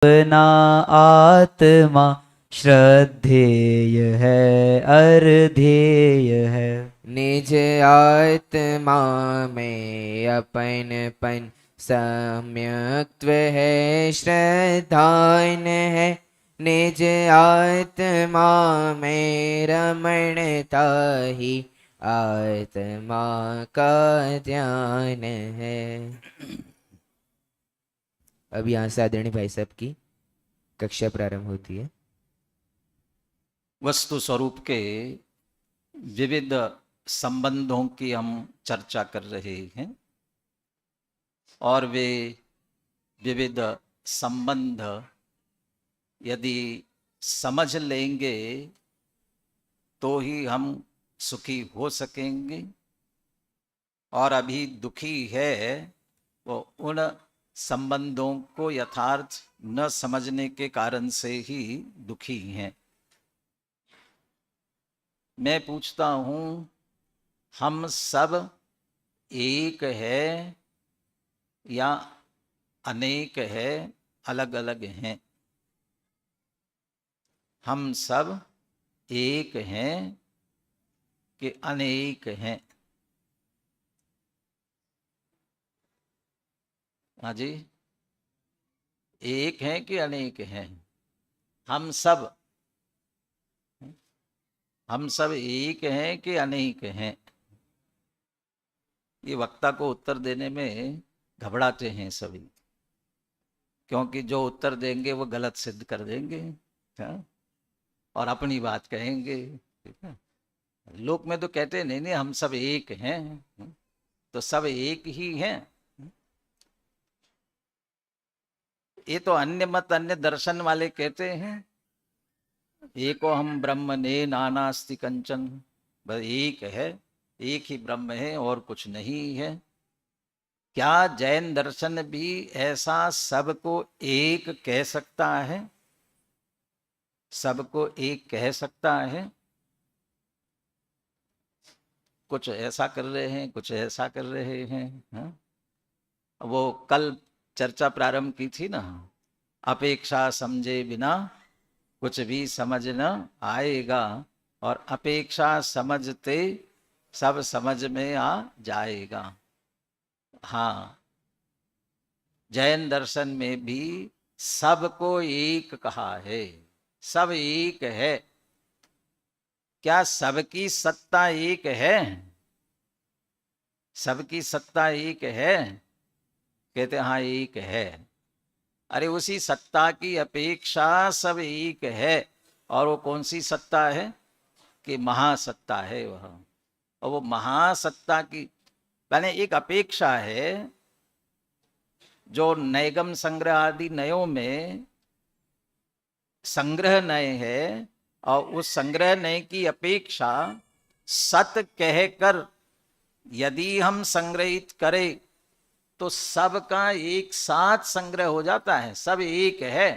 अपना आत्मा श्रद्धेय है अर्ध्येय है। निज आत्मा में अपनपन सम्यक्त्व है श्रद्धान है। निज आत्मा में रमणता ही आत्मा का ध्यान है। अब यहाँ से आदरणीय भाई साहब की कक्षा प्रारंभ होती है। वस्तु स्वरूप के विविध संबंधों की हम चर्चा कर रहे हैं और वे विविध संबंध यदि समझ लेंगे तो ही हम सुखी हो सकेंगे, और अभी दुखी है वो उन संबंधों को यथार्थ न समझने के कारण से ही दुखी हैं। मैं पूछता हूं, हम सब एक है या अनेक है, अलग अलग हैं? हम सब एक हैं कि अनेक हैं? हाँ जी, एक हैं कि अनेक हैं? हम सब एक हैं कि अनेक हैं? ये वक्ता को उत्तर देने में घबराते हैं सभी, क्योंकि जो उत्तर देंगे वो गलत सिद्ध कर देंगे, हाँ? और अपनी बात कहेंगे। ठीक है, लोक में तो कहते नहीं नहीं हम सब एक हैं, तो सब एक ही हैं। ये तो अन्य मत अन्य दर्शन वाले कहते हैं एको हम ब्रह्म ने नानास्ति कंचन, बस एक है, एक ही ब्रह्म है और कुछ नहीं है। क्या जैन दर्शन भी ऐसा सबको एक कह सकता है? सबको एक कह सकता है? कुछ ऐसा कर रहे हैं, कुछ ऐसा कर रहे हैं, हाँ? वो कल चर्चा प्रारंभ की थी ना, अपेक्षा समझे बिना कुछ भी समझ न आएगा, और अपेक्षा समझते सब समझ में आ जाएगा। हाँ, जैन दर्शन में भी सबको एक कहा है, सब एक है। क्या सबकी सत्ता एक है? सबकी सत्ता एक है? कहते हाँ एक है। अरे उसी सत्ता की अपेक्षा सब एक है, और वो कौन सी सत्ता है? कि महासत्ता है वह। और वो महासत्ता की मैंने एक अपेक्षा है जो नैगम संग्रह आदि नयों में संग्रह नय है, और उस संग्रह नय की अपेक्षा सत कहकर यदि हम संग्रहित करें तो सबका एक साथ संग्रह हो जाता है। सब एक है,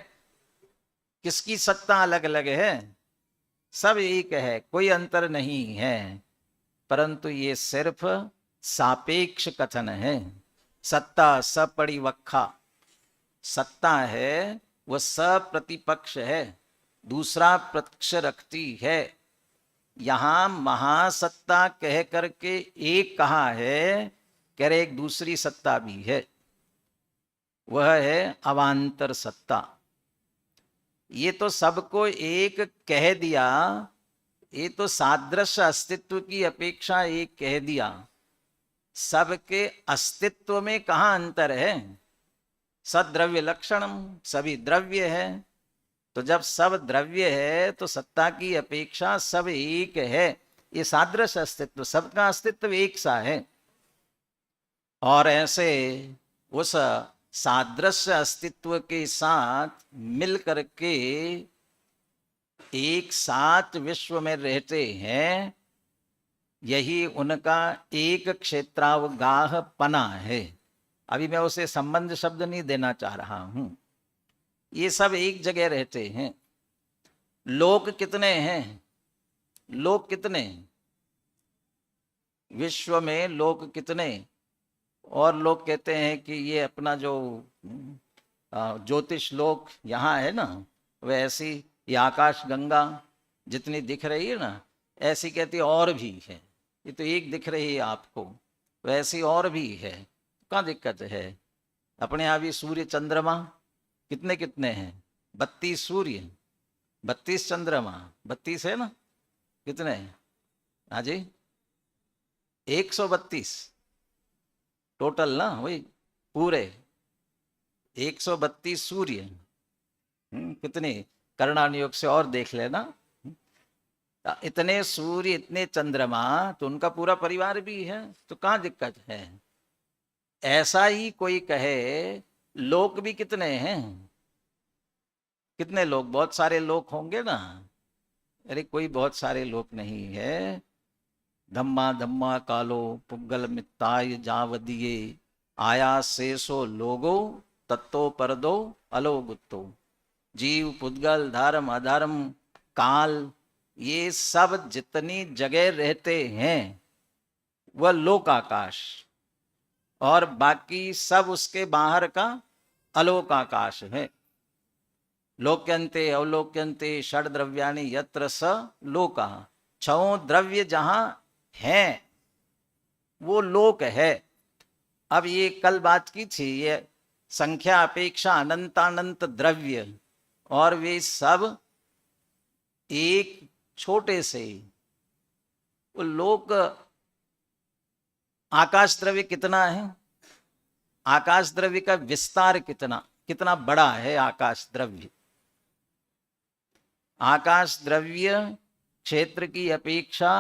किसकी सत्ता अलग अलग है? सब एक है, कोई अंतर नहीं है। परंतु ये सिर्फ सापेक्ष कथन है। सत्ता सपरिवक्षा सत्ता है, वह सप्रतिपक्ष है, दूसरा पक्ष रखती है। यहां महासत्ता कह करके एक कहा है, कह रहे एक दूसरी सत्ता भी है, वह है अवान्तर सत्ता। ये तो सबको एक कह दिया, ये तो सादृश्य अस्तित्व की अपेक्षा एक कह दिया। सबके अस्तित्व में कहाँ अंतर है? सद्रव्य लक्षणम, सभी द्रव्य है। तो जब सब द्रव्य है तो सत्ता की अपेक्षा सब एक है। ये सादृश्य अस्तित्व, सबका अस्तित्व एक सा है। और ऐसे उस सादृश्य अस्तित्व के साथ मिल करके एक साथ विश्व में रहते हैं, यही उनका एक क्षेत्रावगाह पना है। अभी मैं उसे संबंध शब्द नहीं देना चाह रहा हूं। ये सब एक जगह रहते हैं। लोक कितने हैं? लोक कितने? विश्व में लोक कितने? और लोग कहते हैं कि ये अपना जो ज्योतिष लोक यहाँ है ना, वह ऐसी ये आकाश गंगा जितनी दिख रही है ना, ऐसी कहती और भी है। ये तो एक दिख रही है आपको, वैसी और भी है। कहाँ दिक्कत है? अपने यहाँ भी सूर्य चंद्रमा कितने कितने हैं? 32 सूर्य, 32 चंद्रमा, 32 है ना? कितने? हाँ जी, 132 टोटल ना, वही पूरे 132 सूर्य। कितने करणानुयोग से और देख लेना। इतने सूर्य, इतने चंद्रमा, तो उनका पूरा परिवार भी है, तो कहाँ दिक्कत है? ऐसा ही कोई कहे लोक भी कितने हैं? कितने लोग? बहुत सारे लोग होंगे ना। अरे कोई बहुत सारे लोग नहीं है। धम्मा धम्मा कालो पुग्गल मित्ताय जावदिये आया शेषो लोगो तत्तो परदो अलोगुत्तो। जीव, पुद्गल, धर्म, अधर्म, काल, ये सब जितनी जगह रहते हैं वह लोक आकाश, और बाकी सब उसके बाहर का अलोक आकाश है। लोक्यंते अवलोक्यंते षड द्रव्यानि यत्र स लोका। छओं द्रव्य जहां हैं वो लोक है। अब ये कल बात की थी, ये संख्या अपेक्षा अनंतानंत द्रव्य, और वे सब एक छोटे से वो लोक। आकाश द्रव्य कितना है? आकाश द्रव्य का विस्तार कितना कितना बड़ा है आकाश द्रव्य। आकाश द्रव्य क्षेत्र की अपेक्षा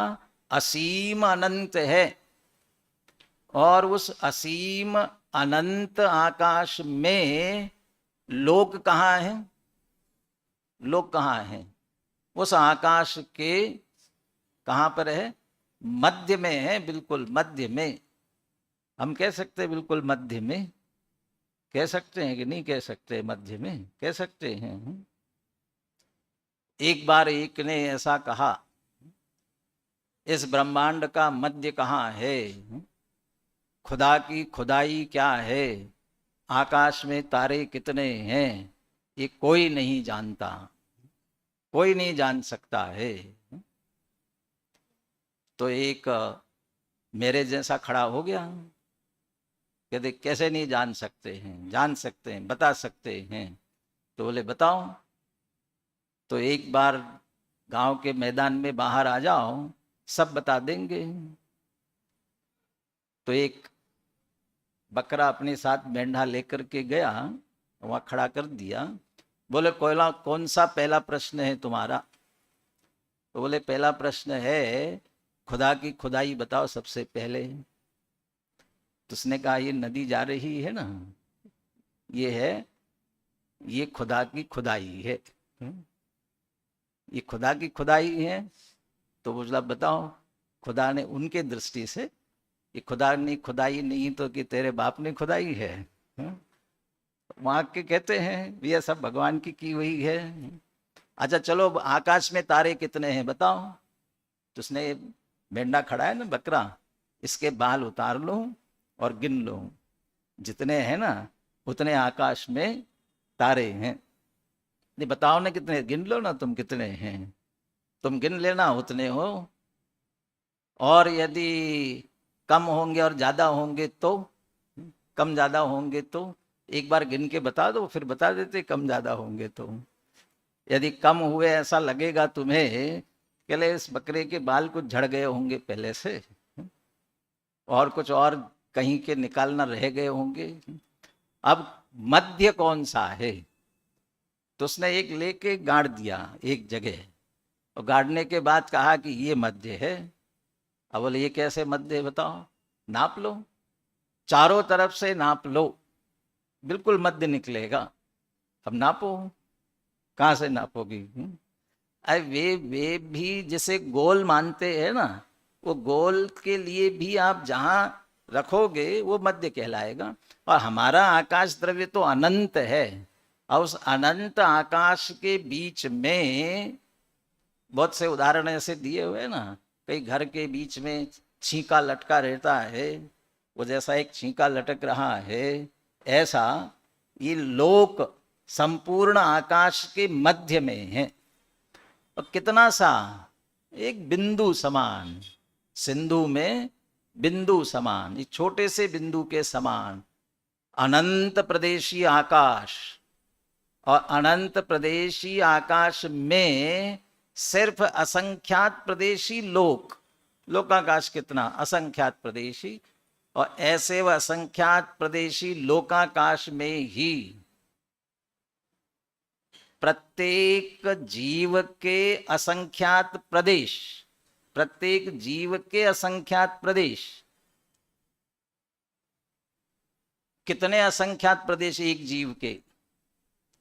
असीम अनंत है, और उस असीम अनंत आकाश में लोक कहाँ है? लोक कहाँ है? उस आकाश के कहाँ पर है? मध्य में है, बिल्कुल मध्य में। हम कह सकते हैं बिल्कुल मध्य में? कह सकते हैं कि नहीं कह सकते? मध्य में कह सकते हैं। एक बार एक ने ऐसा कहा, इस ब्रह्मांड का मध्य कहाँ है? खुदा की खुदाई क्या है? आकाश में तारे कितने हैं? ये कोई नहीं जानता, कोई नहीं जान सकता है। तो एक मेरे जैसा खड़ा हो गया, कहते कैसे नहीं जान सकते हैं? जान सकते हैं, बता सकते हैं। तो बोले बताओ। तो एक बार गांव के मैदान में बाहर आ जाओ, सब बता देंगे। तो एक बकरा अपने साथ मेंढा लेकर के गया, वहां खड़ा कर दिया। बोले कोयला कौन सा पहला प्रश्न है तुम्हारा? तो बोले पहला प्रश्न है खुदा की खुदाई बताओ सबसे पहले। तो उसने कहा ये नदी जा रही है ना, ये है, ये खुदा की खुदाई है। ये खुदा की खुदाई है। तो बोला बताओ। खुदा ने उनके दृष्टि से, ये खुदा ने खुदाई नहीं तो कि तेरे बाप ने खुदाई है। वहां के कहते हैं ये सब भगवान की हुई है। अच्छा चलो आकाश में तारे कितने हैं बताओ। तो उसने मेंढा खड़ा है ना बकरा, इसके बाल उतार लो और गिन लो, जितने हैं ना उतने आकाश में तारे हैं। नहीं बताओ ना कितने, गिन लो ना तुम कितने हैं, तुम गिन लेना उतने हो। और यदि कम होंगे और ज्यादा होंगे तो, कम ज्यादा होंगे तो एक बार गिन के बता दो, फिर बता देते कम ज्यादा होंगे तो। यदि कम हुए ऐसा लगेगा तुम्हें कि इस बकरे के बाल कुछ झड़ गए होंगे पहले से, और कुछ और कहीं के निकालना रह गए होंगे। अब मध्य कौन सा है? तो उसने एक लेके गाड़ दिया एक जगह, और गाड़ने के बाद कहा कि ये मध्य है। अब बोले ये कैसे मध्य है बताओ। नाप लो, चारों तरफ से नाप लो, बिल्कुल मध्य निकलेगा। अब नापो, कहाँ से नापोगी? अरे वे भी जिसे गोल मानते हैं ना, वो गोल के लिए भी आप जहां रखोगे वो मध्य कहलाएगा। और हमारा आकाश द्रव्य तो अनंत है, और उस अनंत आकाश के बीच में बहुत से उदाहरण ऐसे दिए हुए ना, कई घर के बीच में छींका लटका रहता है, वो जैसा एक छींका लटक रहा है, ऐसा ये लोक संपूर्ण आकाश के मध्य में है। और कितना सा, एक बिंदु समान, सिंधु में बिंदु समान, इस छोटे से बिंदु के समान अनंत प्रदेशी आकाश। और अनंत प्रदेशी आकाश में सिर्फ असंख्यात प्रदेशी लोक, लोकाकाश कितना, असंख्यात प्रदेशी। और ऐसे वह असंख्यात प्रदेशी लोकाकाश में ही प्रत्येक जीव के असंख्यात प्रदेश, प्रत्येक जीव के असंख्यात प्रदेश। कितने असंख्यात प्रदेश एक जीव के,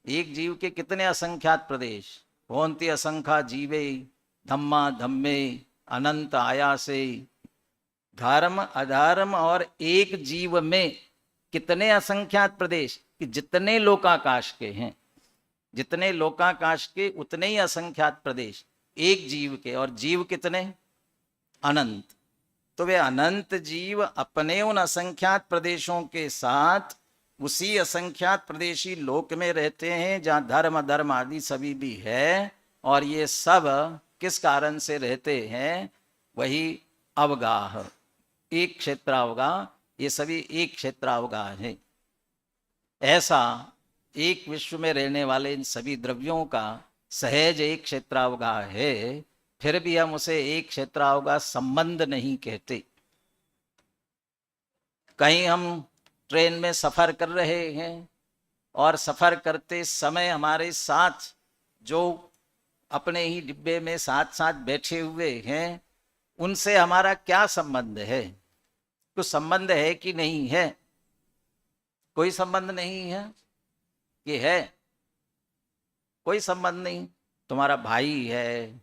एक जीव के कितने असंख्यात प्रदेश। भवन्ति असंख्या जीवे धम्मा धम्मे अनंत आयासे। धर्म अधर्म और एक जीव में कितने असंख्यात प्रदेश, कि जितने लोकाकाश के हैं, जितने लोकाकाश के उतने ही असंख्यात प्रदेश एक जीव के। और जीव कितने, अनंत। तो वे अनंत जीव अपने उन असंख्यात प्रदेशों के साथ उसी असंख्यात प्रदेशी लोक में रहते हैं जहाँ धर्म अधर्म आदि सभी भी है। और ये सब किस कारण से रहते हैं, वही अवगाह, एक क्षेत्रावगाह, ये सभी एक क्षेत्रावगाह है। ऐसा एक विश्व में रहने वाले इन सभी द्रव्यों का सहज एक क्षेत्रावगाह है, फिर भी हम उसे एक क्षेत्रावगाह संबंध नहीं कहते। कहीं हम ट्रेन में सफर कर रहे हैं और सफर करते समय हमारे साथ जो अपने ही डिब्बे में साथ साथ बैठे हुए हैं, उनसे हमारा क्या संबंध है, कुछ संबंध है कि नहीं है, कोई संबंध नहीं है कि है, कोई संबंध नहीं। तुम्हारा भाई है,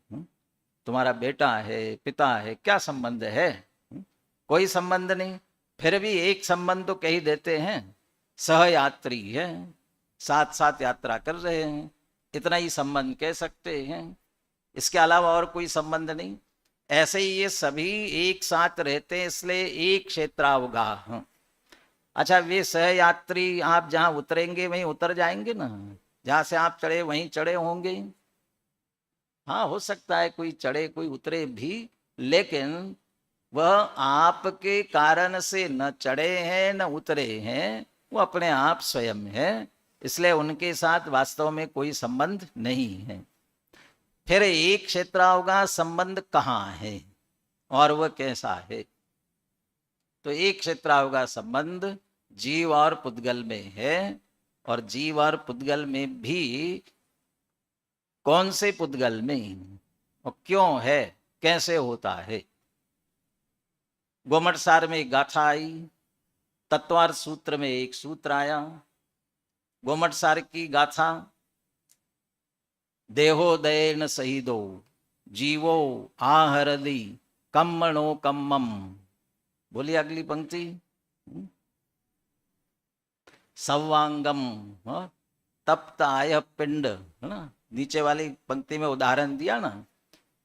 तुम्हारा बेटा है, पिता है, क्या संबंध है, कोई संबंध नहीं। फिर भी एक संबंध तो कह ही देते हैं, सहयात्री है, साथ साथ यात्रा कर रहे हैं, इतना ही संबंध कह सकते हैं, इसके अलावा और कोई संबंध नहीं। ऐसे ही ये सभी एक साथ रहते हैं, इसलिए एक क्षेत्रावगाह। अच्छा, वे सहयात्री आप जहां उतरेंगे वहीं उतर जाएंगे ना, जहां से आप चढ़े वहीं चढ़े होंगे। हाँ, हो सकता है कोई चढ़े कोई उतरे भी, लेकिन वह आपके कारण से न चढ़े हैं न उतरे हैं, वो अपने आप स्वयं है, इसलिए उनके साथ वास्तव में कोई संबंध नहीं है। फिर एक क्षेत्रावगाह संबंध कहाँ है और वह कैसा है? तो एक क्षेत्रावगाह संबंध जीव और पुद्गल में है। और जीव और पुद्गल में भी कौन से पुद्गल में और क्यों है, कैसे होता है? गोमटसार में एक गाथा आई, तत्वार्थ सूत्र में एक सूत्र आया। गोमटसार की गाथा, देहोदयेन सहिदो जीवो आहरदि कम्मणो कम्मम। बोलिए अगली पंक्ति, सवांगम तप्त आय पिंड, है ना। नीचे वाली पंक्ति में उदाहरण दिया ना,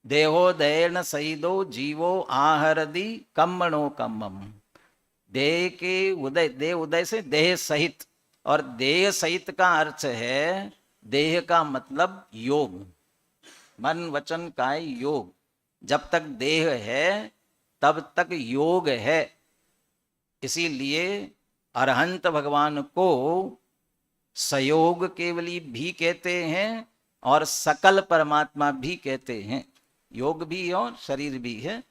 देहोदयेन सहिदो जीवो आहरदि कम्मणो कम्मम। देह के उदय, देह उदय से देह सहित, और देह सहित का अर्थ है, देह का मतलब योग, मन वचन काय योग। जब तक देह है तब तक योग है। इसीलिए अरहंत भगवान को सयोग केवली भी कहते हैं और सकल परमात्मा भी कहते हैं। योग भी और शरीर भी है।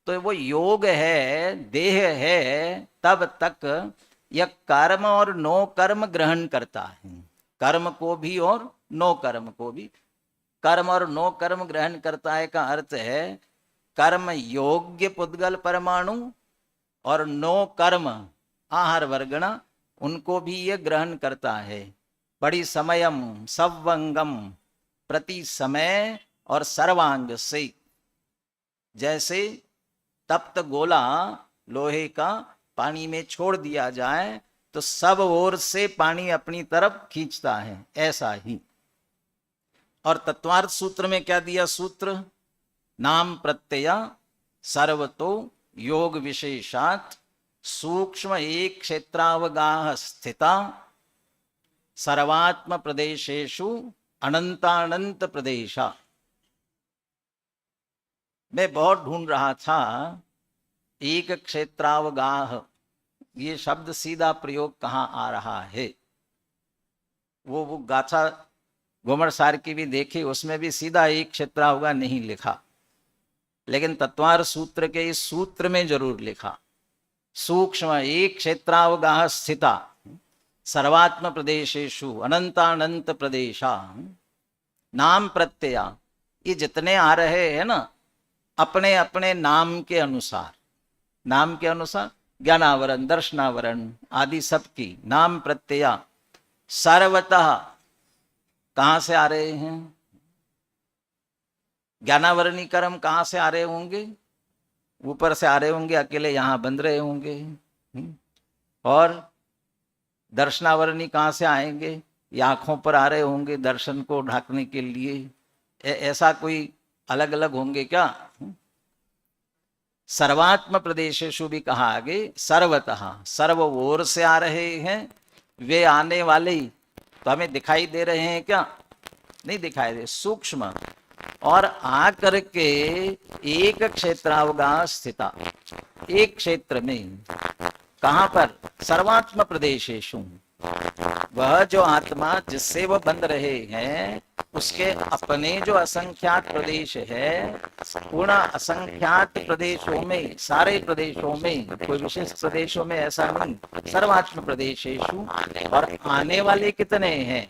तो वो योग है, देह है, तब तक यह कर्म और नो कर्म ग्रहण करता है, कर्म को भी और नो कर्म को भी। कर्म और नो कर्म ग्रहण करता है का अर्थ है कर्म योग्य पुद्गल परमाणु और नो कर्म आहार वर्गणा, उनको भी ये ग्रहण करता है। बड़ी समयम सवंगम, प्रति समय और सर्वांग से। जैसे तप्त गोला लोहे का पानी में छोड़ दिया जाए तो सब ओर से पानी अपनी तरफ खींचता है, ऐसा ही। और तत्वार्थ सूत्र में क्या दिया सूत्र, नाम प्रत्यय सर्वतो योग विशेषात सूक्ष्म एक क्षेत्रावगाह स्थिता सर्वात्म प्रदेशेषु अनंतानंत प्रदेशा। मैं बहुत ढूंढ रहा था एक क्षेत्रावगाह, ये शब्द सीधा प्रयोग कहाँ आ रहा है। वो गाथा घुमर सार की भी देखी, उसमें भी सीधा एक क्षेत्रावगाह नहीं लिखा, लेकिन तत्वार सूत्र के इस सूत्र में जरूर लिखा। सूक्ष्म एक क्षेत्रावगाह स्थिता सर्वात्म प्रदेशेषु अनंतानंत प्रदेशा। नाम प्रत्यया, ये जितने आ रहे हैं ना, अपने अपने नाम के अनुसार, नाम के अनुसार ज्ञानावरण, दर्शनावरण आदि सबकी नाम प्रत्यया सर्वतः कहां से आ रहे हैं? ज्ञानावरणी कर्म कहां से आ रहे होंगे? ऊपर से आ रहे होंगे, अकेले यहां बंध रहे होंगे। और दर्शनावरणी कहां से आएंगे? ये आंखों पर आ रहे होंगे दर्शन को ढाकने के लिए। ऐसा कोई अलग अलग होंगे क्या? सर्वात्म प्रदेशेषु भी कहा आगे, सर्वतः, सर्व ओर से आ रहे हैं। वे आने वाले ही तो हमें दिखाई दे रहे हैं क्या? नहीं दिखाई दे, सूक्ष्म। और आकर के एक क्षेत्रावगाह स्थिता, एक क्षेत्र में, कहां पर? सर्वात्म प्रदेशेषु, वह जो आत्मा जिससे वह बंध रहे हैं उसके अपने जो असंख्यात प्रदेश है, पूर्ण असंख्यात प्रदेशों में, सारे प्रदेशों में, कोई विशेष प्रदेशों में ऐसा नहीं, सर्वात्म प्रदेशेषु। और आने वाले कितने हैं?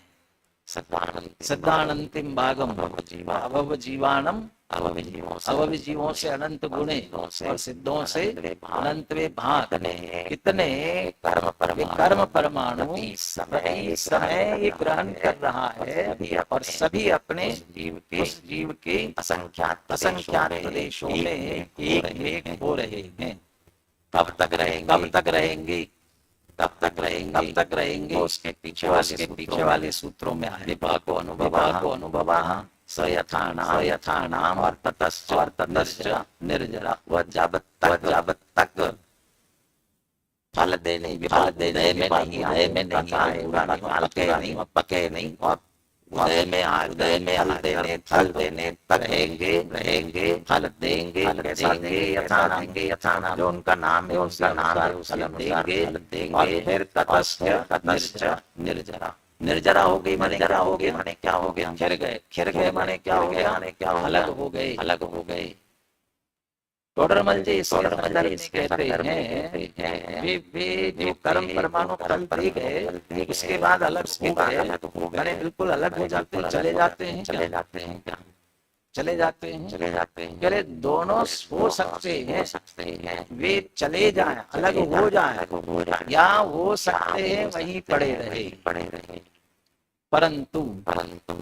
सद्दानंतिम भागम अभव जीवानम, अवविजीवों से अनंत गुणे और सिद्धों से अनंत वे भाग। कितने? कर्म परमाणु प्रति समय ये ग्रहण कर रहा है, और सभी अपने उस जीव के असंख्यात प्रदेशों में एक हो रहे हैं। कब तक रहेंगे? तब तक रहेंगे उसके पीछे वाले सूत्रों में आए। विभागो अनुभवा स यथानाम और ततश्च निर्जरा, वह जब तक फल देने में नहीं पके नहीं, और उदय में फल देने तक रहेंगे, फल देंगे यथानाम, जो उनका नाम है उसे देंगे। और फिर ततश्च निर्जरा हो गई, माने क्या हो गया? खिर गए माने क्या हो गया? अलग हो गए। टोडरमल जी इसके कहते हैं वे जो कर्म परमाणु फल दे गए उसके बाद अलग हो गए, माने बिल्कुल अलग हो जाते हैं, चले जाते हैं। अरे दोनों हो सकते हैं, वे चले जाएं, अलग हो जाएं, या हो सकते हैं वहीं पड़े रहे। परंतु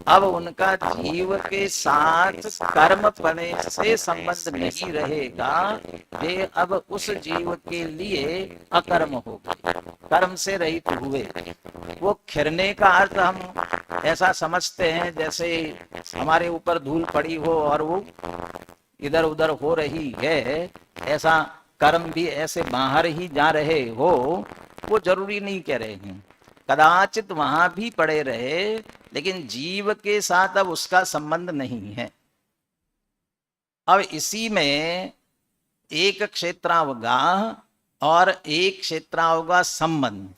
अब उनका जीव के साथ कर्म पने से संबंध नहीं रहेगा। वे अब उस जीव के लिए अकर्म हो गए, कर्म से रहित हुए। वो खिरने का अर्थ हम ऐसा समझते हैं जैसे हमारे ऊपर धूल पड़ी हो और वो इधर उधर हो रही है, ऐसा कर्म भी ऐसे बाहर ही जा रहे हो, वो जरूरी नहीं कह रहे हैं। कदाचित वहां भी पड़े रहे, लेकिन जीव के साथ अब उसका संबंध नहीं है। अब इसी में एक क्षेत्रावगाह और एक क्षेत्रावगाह संबंध,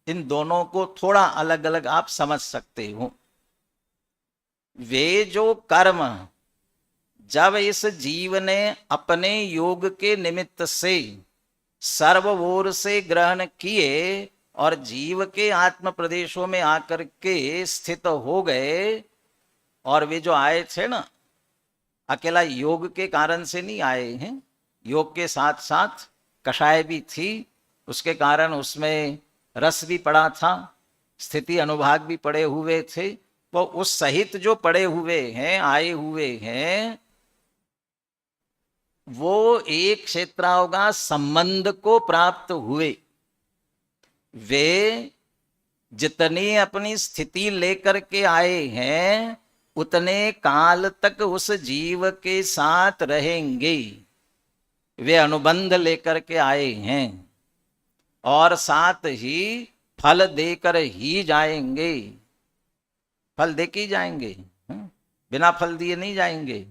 इन दोनों को थोड़ा अलग अलग आप समझ सकते हो। वे जो कर्म जब इस जीव ने अपने योग के निमित्त से सर्व ओर से ग्रहण किए और जीव के आत्म प्रदेशों में आकर के स्थित हो गए, और वे जो आए थे ना, अकेला योग के कारण से नहीं आए हैं, योग के साथ साथ कषाय भी थी, उसके कारण उसमें रस भी पड़ा था, स्थिति अनुभाग भी पड़े हुए थे। वो उस सहित जो पड़े हुए हैं, आए हुए हैं, वो एक क्षेत्रावगाह संबंध को प्राप्त हुए। वे जितनी अपनी स्थिति लेकर के आए हैं उतने काल तक उस जीव के साथ रहेंगे। वे अनुबंध लेकर के आए हैं, और साथ ही फल देकर ही जाएंगे, फल दे के ही जाएंगे, बिना फल दिए नहीं जाएंगे।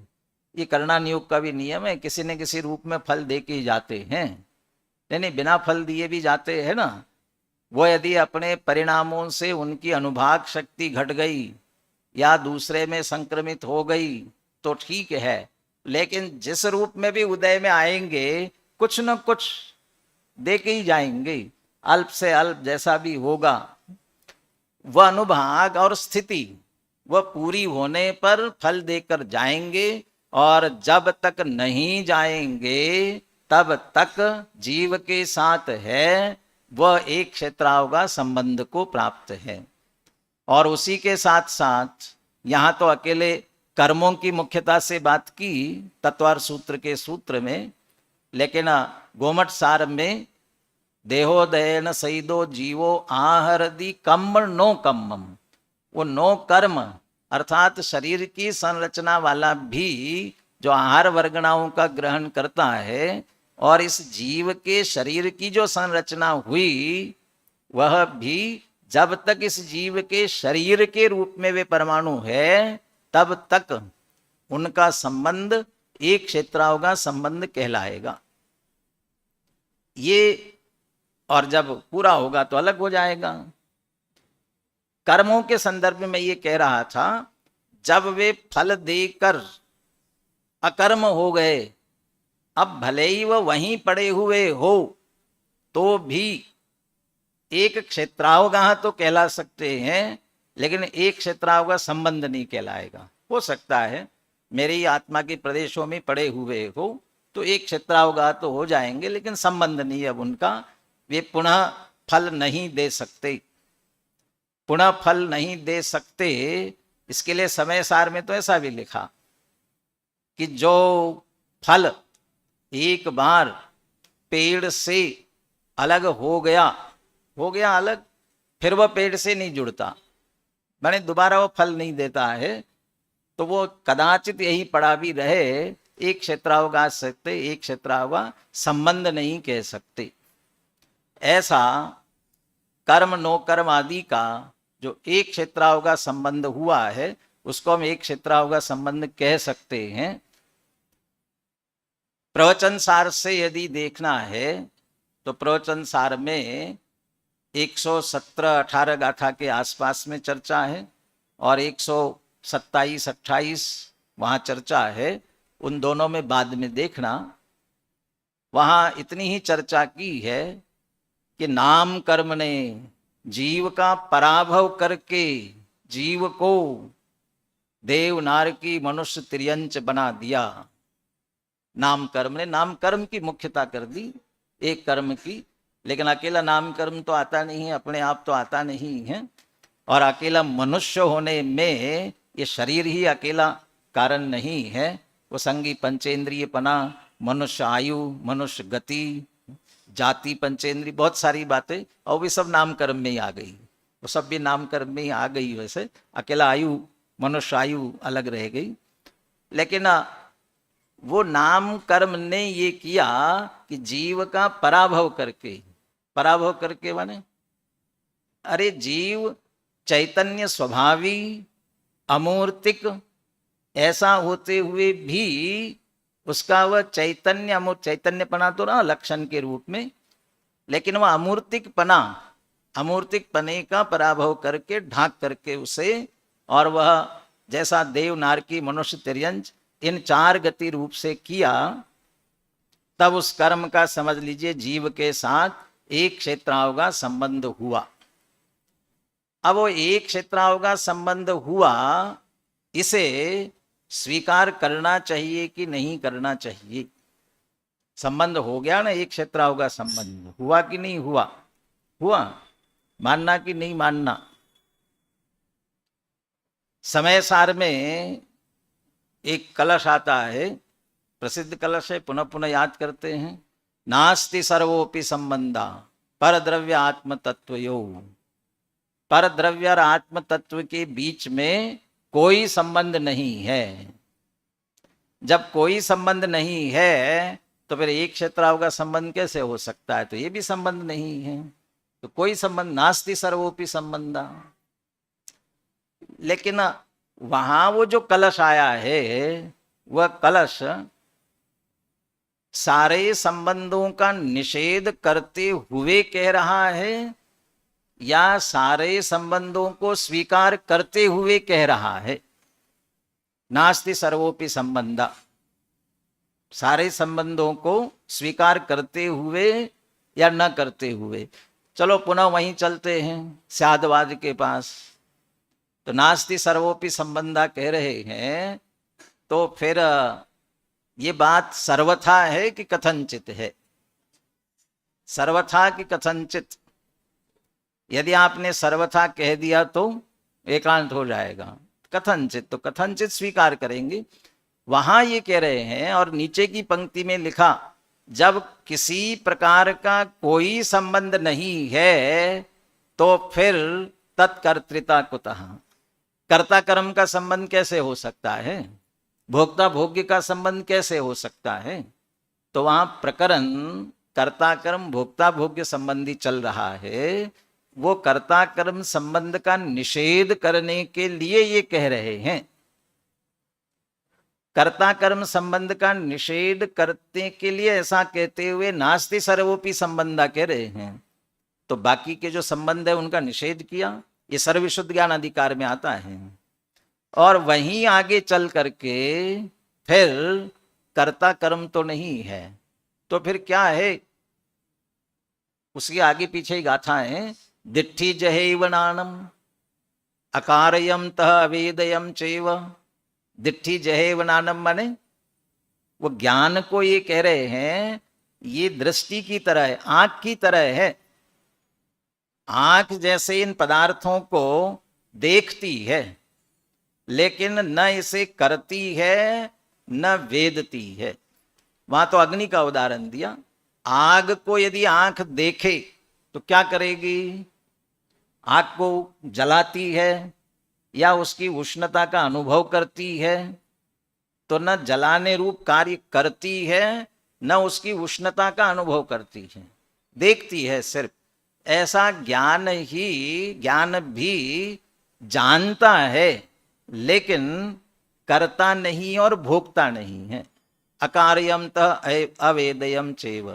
ये करना नियोग का भी नियम है, किसी न किसी रूप में फल दे के ही जाते हैं। नहीं, बिना फल दिए भी जाते हैं ना। वो यदि अपने परिणामों से उनकी अनुभाग शक्ति घट गई या दूसरे में संक्रमित हो गई तो ठीक है, लेकिन जिस रूप में भी उदय में आएंगे कुछ न कुछ दे के ही जाएंगे। अल्प से अल्प जैसा भी होगा, वह अनुभाग और स्थिति वह पूरी होने पर फल देकर जाएंगे, और जब तक नहीं जाएंगे तब तक जीव के साथ है वह एक क्षेत्रावगा संबंध को प्राप्त है। और उसी के साथ साथ यहाँ तो अकेले कर्मों की मुख्यता से बात की तत्वार सूत्र के सूत्र में, लेकिन गोमठ सार में देहोदयन सईदो जीवो आहरदी कम्म नो कम्मम, वो नो कर्म अर्थात शरीर की संरचना वाला भी जो आहार वर्गणाओं का ग्रहण करता है, और इस जीव के शरीर की जो संरचना हुई वह भी जब तक इस जीव के शरीर के रूप में वे परमाणु है तब तक उनका संबंध एक क्षेत्रावगा संबंध कहलाएगा। ये और जब पूरा होगा तो अलग हो जाएगा। कर्मों के संदर्भ में ये कह रहा था, जब वे फल देकर अकर्म हो गए, अब भले ही वह वहीं पड़े हुए हो तो भी एक क्षेत्रावगाह तो कहला सकते हैं, लेकिन एक क्षेत्रावगाह संबंध नहीं कहलाएगा। हो सकता है मेरे ही आत्मा के प्रदेशों में पड़े हुए हो तो एक क्षेत्रावगाह तो हो जाएंगे, लेकिन संबंध नहीं अब उनका, वे पुनः फल नहीं दे सकते, पुनः फल नहीं दे सकते। इसके लिए समय सार में तो ऐसा भी लिखा कि जो फल एक बार पेड़ से अलग हो गया अलग, फिर वह पेड़ से नहीं जुड़ता, मैंने दोबारा वो फल नहीं देता है, तो वो कदाचित यही पड़ा भी रहे, एक क्षेत्रावगाह सकते, एक क्षेत्रावगाह संबंध नहीं कह सकते। ऐसा कर्म नो कर्म आदि का जो एक क्षेत्रावगाह संबंध हुआ है उसको हम एक क्षेत्रावगाह संबंध कह सकते हैं। प्रवचन सार से यदि देखना है तो प्रवचन सार में 117-18 गाथा के आसपास में चर्चा है, और 127-28 वहाँ चर्चा है। उन दोनों में बाद में देखना, वहाँ इतनी ही चर्चा की है कि नाम कर्म ने जीव का पराभव करके जीव को देव नार की मनुष्य त्रियंच बना दिया। नाम कर्म ने नाम कर्म की मुख्यता कर दी एक कर्म की, लेकिन अकेला नाम कर्म तो आता नहीं है, अपने आप तो आता नहीं है, और अकेला मनुष्य होने में ये शरीर ही अकेला कारण नहीं है। वो संगी पंचेंद्रिय पना, मनुष्य आयु, मनुष्य गति, जाति पंचेंद्रिय, बहुत सारी बातें, और भी सब नाम कर्म में ही आ गई, वो सब भी नाम कर्म में ही आ गई। वैसे अकेला आयु, मनुष्य आयु अलग रह गई, लेकिन वो नाम कर्म ने ये किया कि जीव का पराभव करके माने, अरे जीव चैतन्य स्वभावी अमूर्तिक ऐसा होते हुए भी उसका वह चैतन्य पना तो रहा लक्षण के रूप में, लेकिन वह अमूर्तिक पने का पराभव करके ढांक करके उसे, और वह जैसा देव नार की मनुष्य तिर्यंच इन 4 गति रूप से किया, तब उस कर्म का समझ लीजिए जीव के साथ एक क्षेत्रावगाह संबंध हुआ। अब वो एक क्षेत्रावगाह संबंध हुआ, इसे स्वीकार करना चाहिए कि नहीं करना चाहिए? संबंध हो गया ना, एक क्षेत्रावगाह संबंध हुआ कि नहीं हुआ, मानना कि नहीं मानना? समय सार में एक कलश आता है, प्रसिद्ध कलश है, पुनः पुनः याद करते हैं। नास्ति सर्वोपि संबंधा पर द्रव्य आत्म तत्वयो, पर द्रव्य और आत्म तत्व के बीच में कोई संबंध नहीं है। जब कोई संबंध नहीं है तो फिर एक क्षेत्रावगाह संबंध कैसे हो सकता है? तो ये भी संबंध नहीं है। तो कोई संबंध नास्ति सर्वोपि संबंधा। लेकिन वहां वो जो कलश आया है वह कलश सारे संबंधों का निषेध करते हुए कह रहा है या सारे संबंधों को स्वीकार करते हुए कह रहा है? नास्ति सर्वोपि संबंधा, सारे संबंधों को स्वीकार करते हुए या न करते हुए। चलो पुनः वहीं चलते हैं स्यादवाद के पास। तो नास्ति सर्वोपि संबंधा कह रहे हैं, तो फिर ये बात सर्वथा है कि कथनचित है? सर्वथा कि कथनचित? यदि आपने सर्वथा कह दिया तो एकांत हो जाएगा, कथनचित तो कथनचित स्वीकार करेंगे। वहां ये कह रहे हैं और नीचे की पंक्ति में लिखा, जब किसी प्रकार का कोई संबंध नहीं है तो फिर तत्कर्तृता कुतः, कर्ता कर्म का संबंध कैसे हो सकता है? भोक्ता भोग्य का संबंध कैसे हो सकता है? तो वहां प्रकरण कर्ता कर्म भोक्ता भोग्य संबंधी चल रहा है। वो कर्ता कर्म संबंध का निषेध करने के लिए ये कह रहे हैं। कर्ता कर्म संबंध का निषेध करने के लिए ऐसा कहते हुए नास्ति सर्वोपि संबंधा कह रहे हैं। तो बाकी के जो संबंध है उनका निषेध किया, ये सर्वविशुद्ध ज्ञान अधिकार में आता है। और वहीं आगे चल करके फिर कर्ता कर्म तो नहीं है, तो फिर क्या है? उसके आगे पीछे ही गाथा है, दिट्ठी जहैव नानम अकारयम तह अवेदयम चैव। दिट्ठी जहैव नानम माने वो ज्ञान को ये कह रहे हैं, ये दृष्टि की तरह है, आंख की तरह है। आंख जैसे इन पदार्थों को देखती है, लेकिन न इसे करती है न वेदती है। वहां तो अग्नि का उदाहरण दिया। आग को यदि आंख देखे तो क्या करेगी? आग को जलाती है या उसकी उष्णता का अनुभव करती है? तो न जलाने रूप कार्य करती है न उसकी उष्णता का अनुभव करती है, देखती है सिर्फ। ऐसा ज्ञान भी जानता है लेकिन कर्ता नहीं और भोक्ता नहीं है। अकार्यम तः अवेदयम चैव,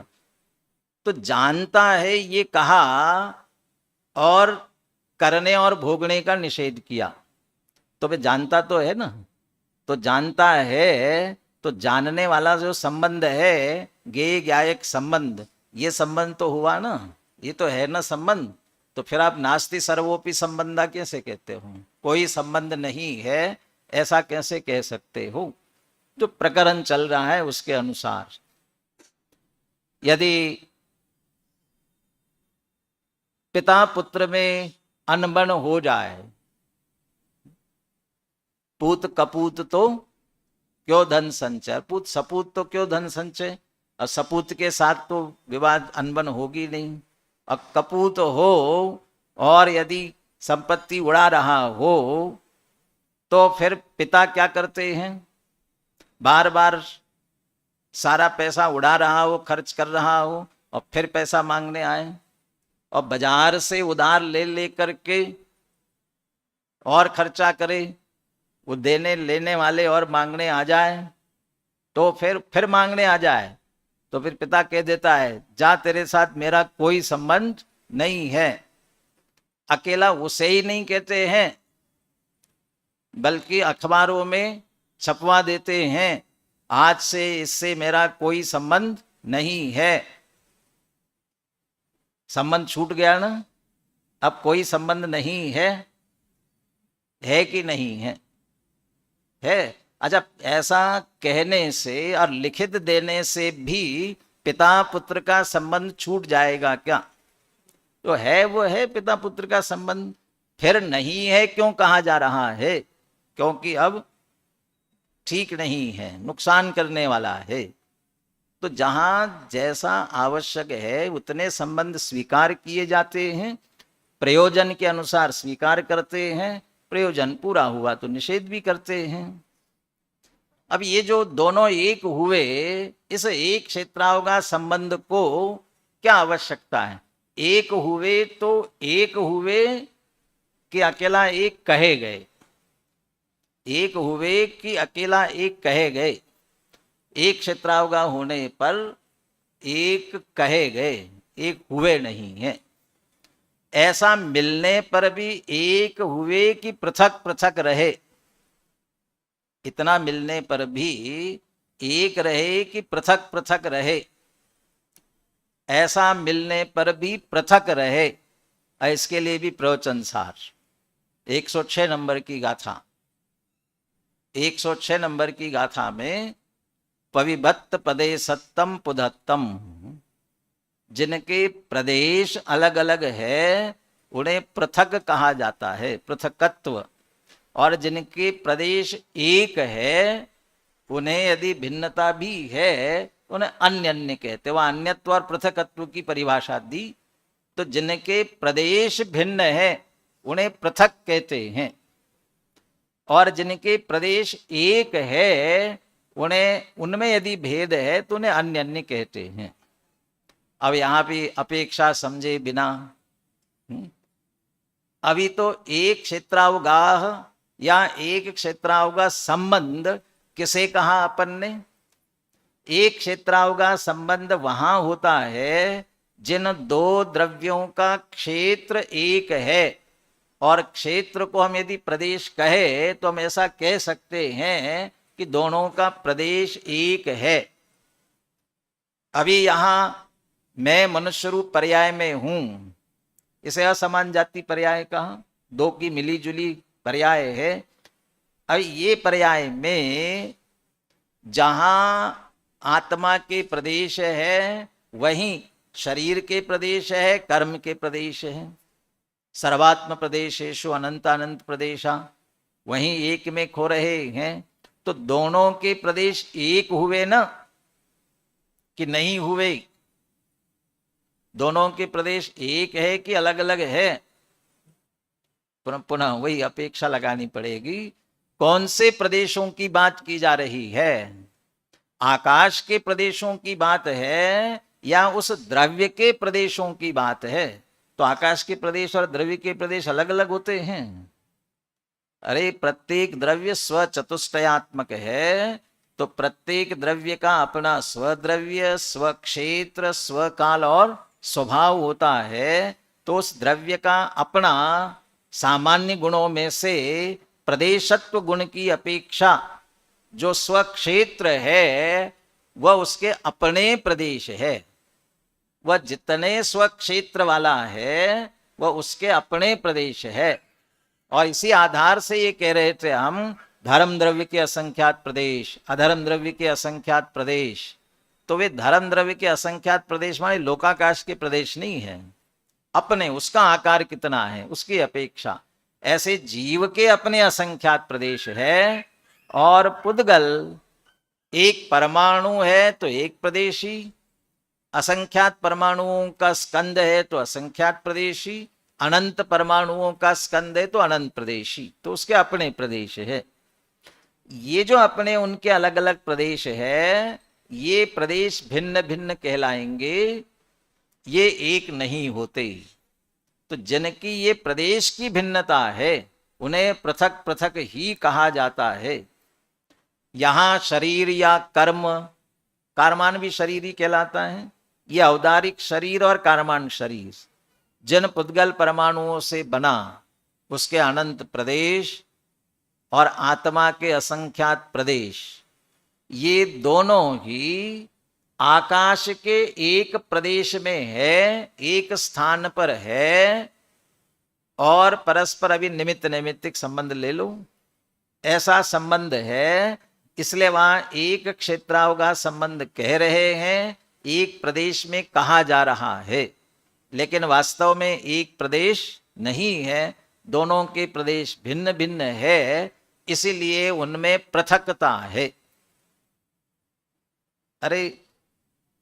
तो जानता है ये कहा और करने और भोगने का निषेध किया। तो वे जानता तो है ना, तो जानता है तो जानने वाला जो संबंध है, ज्ञेय ज्ञायक संबंध, ये संबंध तो हुआ ना, ये तो है ना संबंध। तो फिर आप नास्ति सर्वोपि संबंधा कैसे कहते हो? कोई संबंध नहीं है ऐसा कैसे कह सकते हो? जो प्रकरण चल रहा है उसके अनुसार यदि पिता पुत्र में अनबन हो जाए, पूत कपूत तो क्यों धन संचय, पूत सपूत तो क्यों धन संचय, और सपूत के साथ तो विवाद अनबन होगी नहीं। और कपूत हो और यदि संपत्ति उड़ा रहा हो तो फिर पिता क्या करते हैं? बार बार सारा पैसा उड़ा रहा हो, खर्च कर रहा हो और फिर पैसा मांगने आए, और बाजार से उधार ले लेकर के और खर्चा करे, वो देने लेने वाले और मांगने आ जाए, तो फिर मांगने आ जाए, तो फिर पिता कह देता है जा तेरे साथ मेरा कोई संबंध नहीं है। अकेला उसे ही नहीं कहते हैं बल्कि अखबारों में छपवा देते हैं, आज से इससे मेरा कोई संबंध नहीं है। संबंध छूट गया ना, अब कोई संबंध नहीं है कि नहीं है? है। अच्छा, ऐसा कहने से और लिखित देने से भी पिता पुत्र का संबंध छूट जाएगा क्या? तो है वो है पिता पुत्र का संबंध, फिर नहीं है क्यों कहा जा रहा है? क्योंकि अब ठीक नहीं है, नुकसान करने वाला है। तो जहां जैसा आवश्यक है उतने संबंध स्वीकार किए जाते हैं, प्रयोजन के अनुसार स्वीकार करते हैं, प्रयोजन पूरा हुआ तो निषेध भी करते हैं। अब ये जो दोनों एक हुए, इस एक क्षेत्रावगा संबंध को क्या आवश्यकता है? एक हुए तो एक हुए कि अकेला एक कहे गए, एक हुए कि अकेला एक कहे गए। एक क्षेत्रावगा होने पर एक कहे गए, एक हुए नहीं है। ऐसा मिलने पर भी एक हुए कि पृथक पृथक रहे, इतना मिलने पर भी एक रहे कि पृथक पृथक रहे, ऐसा मिलने पर भी पृथक रहे। इसके लिए भी प्रवचन सार 106 नंबर की गाथा, 106 नंबर की गाथा में पविभक्त पदे सत्तम पुधत्तम, जिनके प्रदेश अलग अलग है उन्हें पृथक कहा जाता है, पृथकत्व। और जिनके प्रदेश एक है उन्हें यदि भिन्नता भी है उन्हें अन्य अन्य कहते। वह अन्यत्व और पृथकत्व की परिभाषा दी। तो जिनके प्रदेश भिन्न है उन्हें पृथक कहते हैं, और जिनके प्रदेश एक है उन्हें उनमें यदि भेद है तो उन्हें अन्य अन्य कहते हैं। अब यहां भी अपेक्षा समझे बिना, अभी तो एक क्षेत्रावगाह या एक क्षेत्रावगा संबंध किसे कहा अपन ने? एक क्षेत्रावगा संबंध वहां होता है जिन दो द्रव्यों का क्षेत्र एक है, और क्षेत्र को हम यदि प्रदेश कहे तो हम ऐसा कह सकते हैं कि दोनों का प्रदेश एक है। अभी यहां मैं मनुष्य रूप पर्याय में हूं, इसे असमान जाति पर्याय कहा, दो की मिली जुली पर्याय है। अब ये पर्याय में जहां आत्मा के प्रदेश है वहीं शरीर के प्रदेश है, कर्म के प्रदेश है। सर्वात्म प्रदेशेषु अनंत अनंत प्रदेशा, वहीं एक में खो रहे हैं। तो दोनों के प्रदेश एक हुए ना कि नहीं हुए? दोनों के प्रदेश एक है कि अलग अलग है? पुनः वही अपेक्षा लगानी पड़ेगी। कौन से प्रदेशों की बात की जा रही है? आकाश के प्रदेशों की बात है या उस द्रव्य के प्रदेशों की बात है? तो आकाश के प्रदेश और द्रव्य के प्रदेश अलग अलग होते हैं। अरे प्रत्येक द्रव्य स्वचतुष्टयात्मक है, तो प्रत्येक द्रव्य का अपना स्वद्रव्य, स्वक्षेत्र, स्वकाल और स्वभाव होता है। तो उस द्रव्य का अपना सामान्य गुणों में से प्रदेशत्व गुण की अपेक्षा जो स्वक्षेत्र है वह उसके अपने प्रदेश है। वह जितने स्वक्षेत्र वाला है वह उसके अपने प्रदेश है। और इसी आधार से ये कह रहे थे हम, धर्म द्रव्य के असंख्यात प्रदेश, अधर्म द्रव्य के असंख्यात प्रदेश। तो वे धर्म द्रव्य के असंख्यात प्रदेश माने लोकाकाश के प्रदेश नहीं है, अपने उसका आकार कितना है उसकी अपेक्षा। ऐसे जीव के अपने असंख्यात प्रदेश है, और पुद्गल एक परमाणु है तो एक प्रदेशी, असंख्यात परमाणुओं का स्कंद है तो असंख्यात प्रदेशी, अनंत परमाणुओं का स्कंद है तो अनंत प्रदेशी, तो उसके अपने प्रदेश है। ये जो अपने उनके अलग अलग प्रदेश है, ये प्रदेश भिन्न भिन्न कहलाएंगे, ये एक नहीं होते। तो जिनकी ये प्रदेश की भिन्नता है उन्हें पृथक पृथक ही कहा जाता है। यहां शरीर या कर्म, कारमान भी शरीर ही कहलाता है, ये औदारिक शरीर और कारमान शरीर जिन पुद्गल परमाणुओं से बना उसके अनंत प्रदेश और आत्मा के असंख्यात प्रदेश, ये दोनों ही आकाश के एक प्रदेश में है, एक स्थान पर है, और परस्पर अभी निमित्त नैमित्तिक संबंध ले लो, ऐसा संबंध है। इसलिए वहां एक क्षेत्रावगा संबंध कह रहे हैं, एक प्रदेश में कहा जा रहा है, लेकिन वास्तव में एक प्रदेश नहीं है, दोनों के प्रदेश भिन्न भिन्न है, इसीलिए उनमें पृथकता है। अरे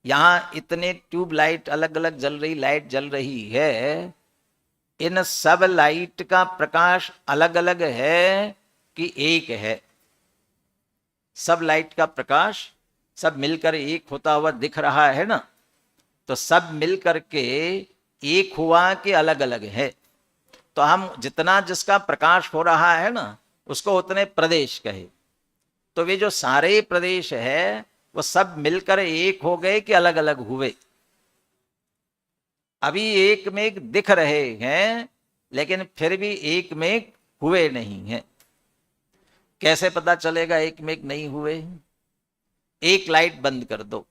यहां इतने ट्यूब लाइट अलग अलग जल रही, लाइट जल रही है, इन सब लाइट का प्रकाश अलग अलग है कि एक है? सब लाइट का प्रकाश सब मिलकर एक होता हुआ दिख रहा है ना। तो सब मिलकर के एक हुआ कि अलग अलग है। तो हम जितना जिसका प्रकाश हो रहा है ना, उसको उतने प्रदेश कहे। तो वे जो सारे प्रदेश है वो सब मिलकर एक हो गए कि अलग अलग हुए? अभी एक में एक दिख रहे हैं, लेकिन फिर भी एक में एक हुए नहीं हैं। कैसे पता चलेगा एक में एक नहीं हुए? एक लाइट बंद कर दो,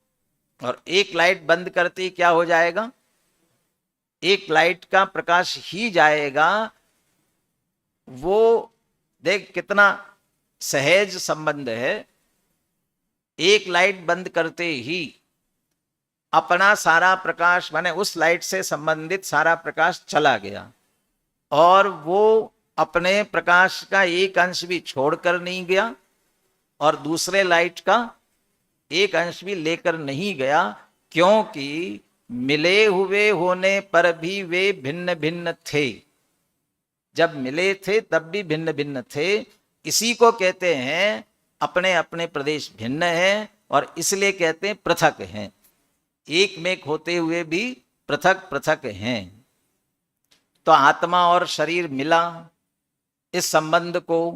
और एक लाइट बंद करते ही क्या हो जाएगा? एक लाइट का प्रकाश ही जाएगा। वो देख कितना सहज संबंध है। एक लाइट बंद करते ही अपना सारा प्रकाश, माने उस लाइट से संबंधित सारा प्रकाश चला गया, और वो अपने प्रकाश का एक अंश भी छोड़कर नहीं गया और दूसरे लाइट का एक अंश भी लेकर नहीं गया, क्योंकि मिले हुए होने पर भी वे भिन्न भिन्न थे। जब मिले थे तब भी भिन्न भिन्न थे। इसी को कहते हैं अपने अपने प्रदेश भिन्न है, और इसलिए कहते हैं पृथक हैं। एक में एक होते हुए भी पृथक पृथक हैं। तो आत्मा और शरीर मिला, इस संबंध को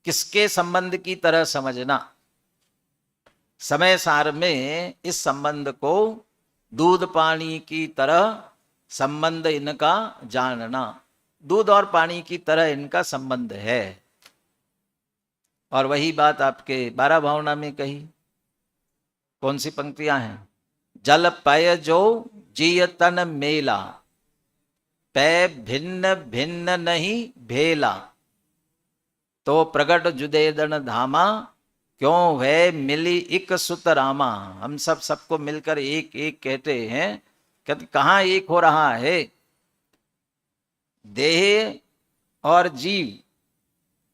किसके संबंध की तरह समझना? समय सार में इस संबंध को दूध पानी की तरह संबंध इनका जानना। दूध और पानी की तरह इनका संबंध है। और वही बात आपके 12 भावना में कही। कौन सी पंक्तियां हैं? जल पय जो जिय तन मेला, पै भिन्न भिन्न नहीं भेला, तो प्रगट जुदेदन धामा, क्यों है मिली इक सुत रामा। हम सबको मिलकर एक एक कहते हैं। कहते कहाँ एक हो रहा है? देह और जीव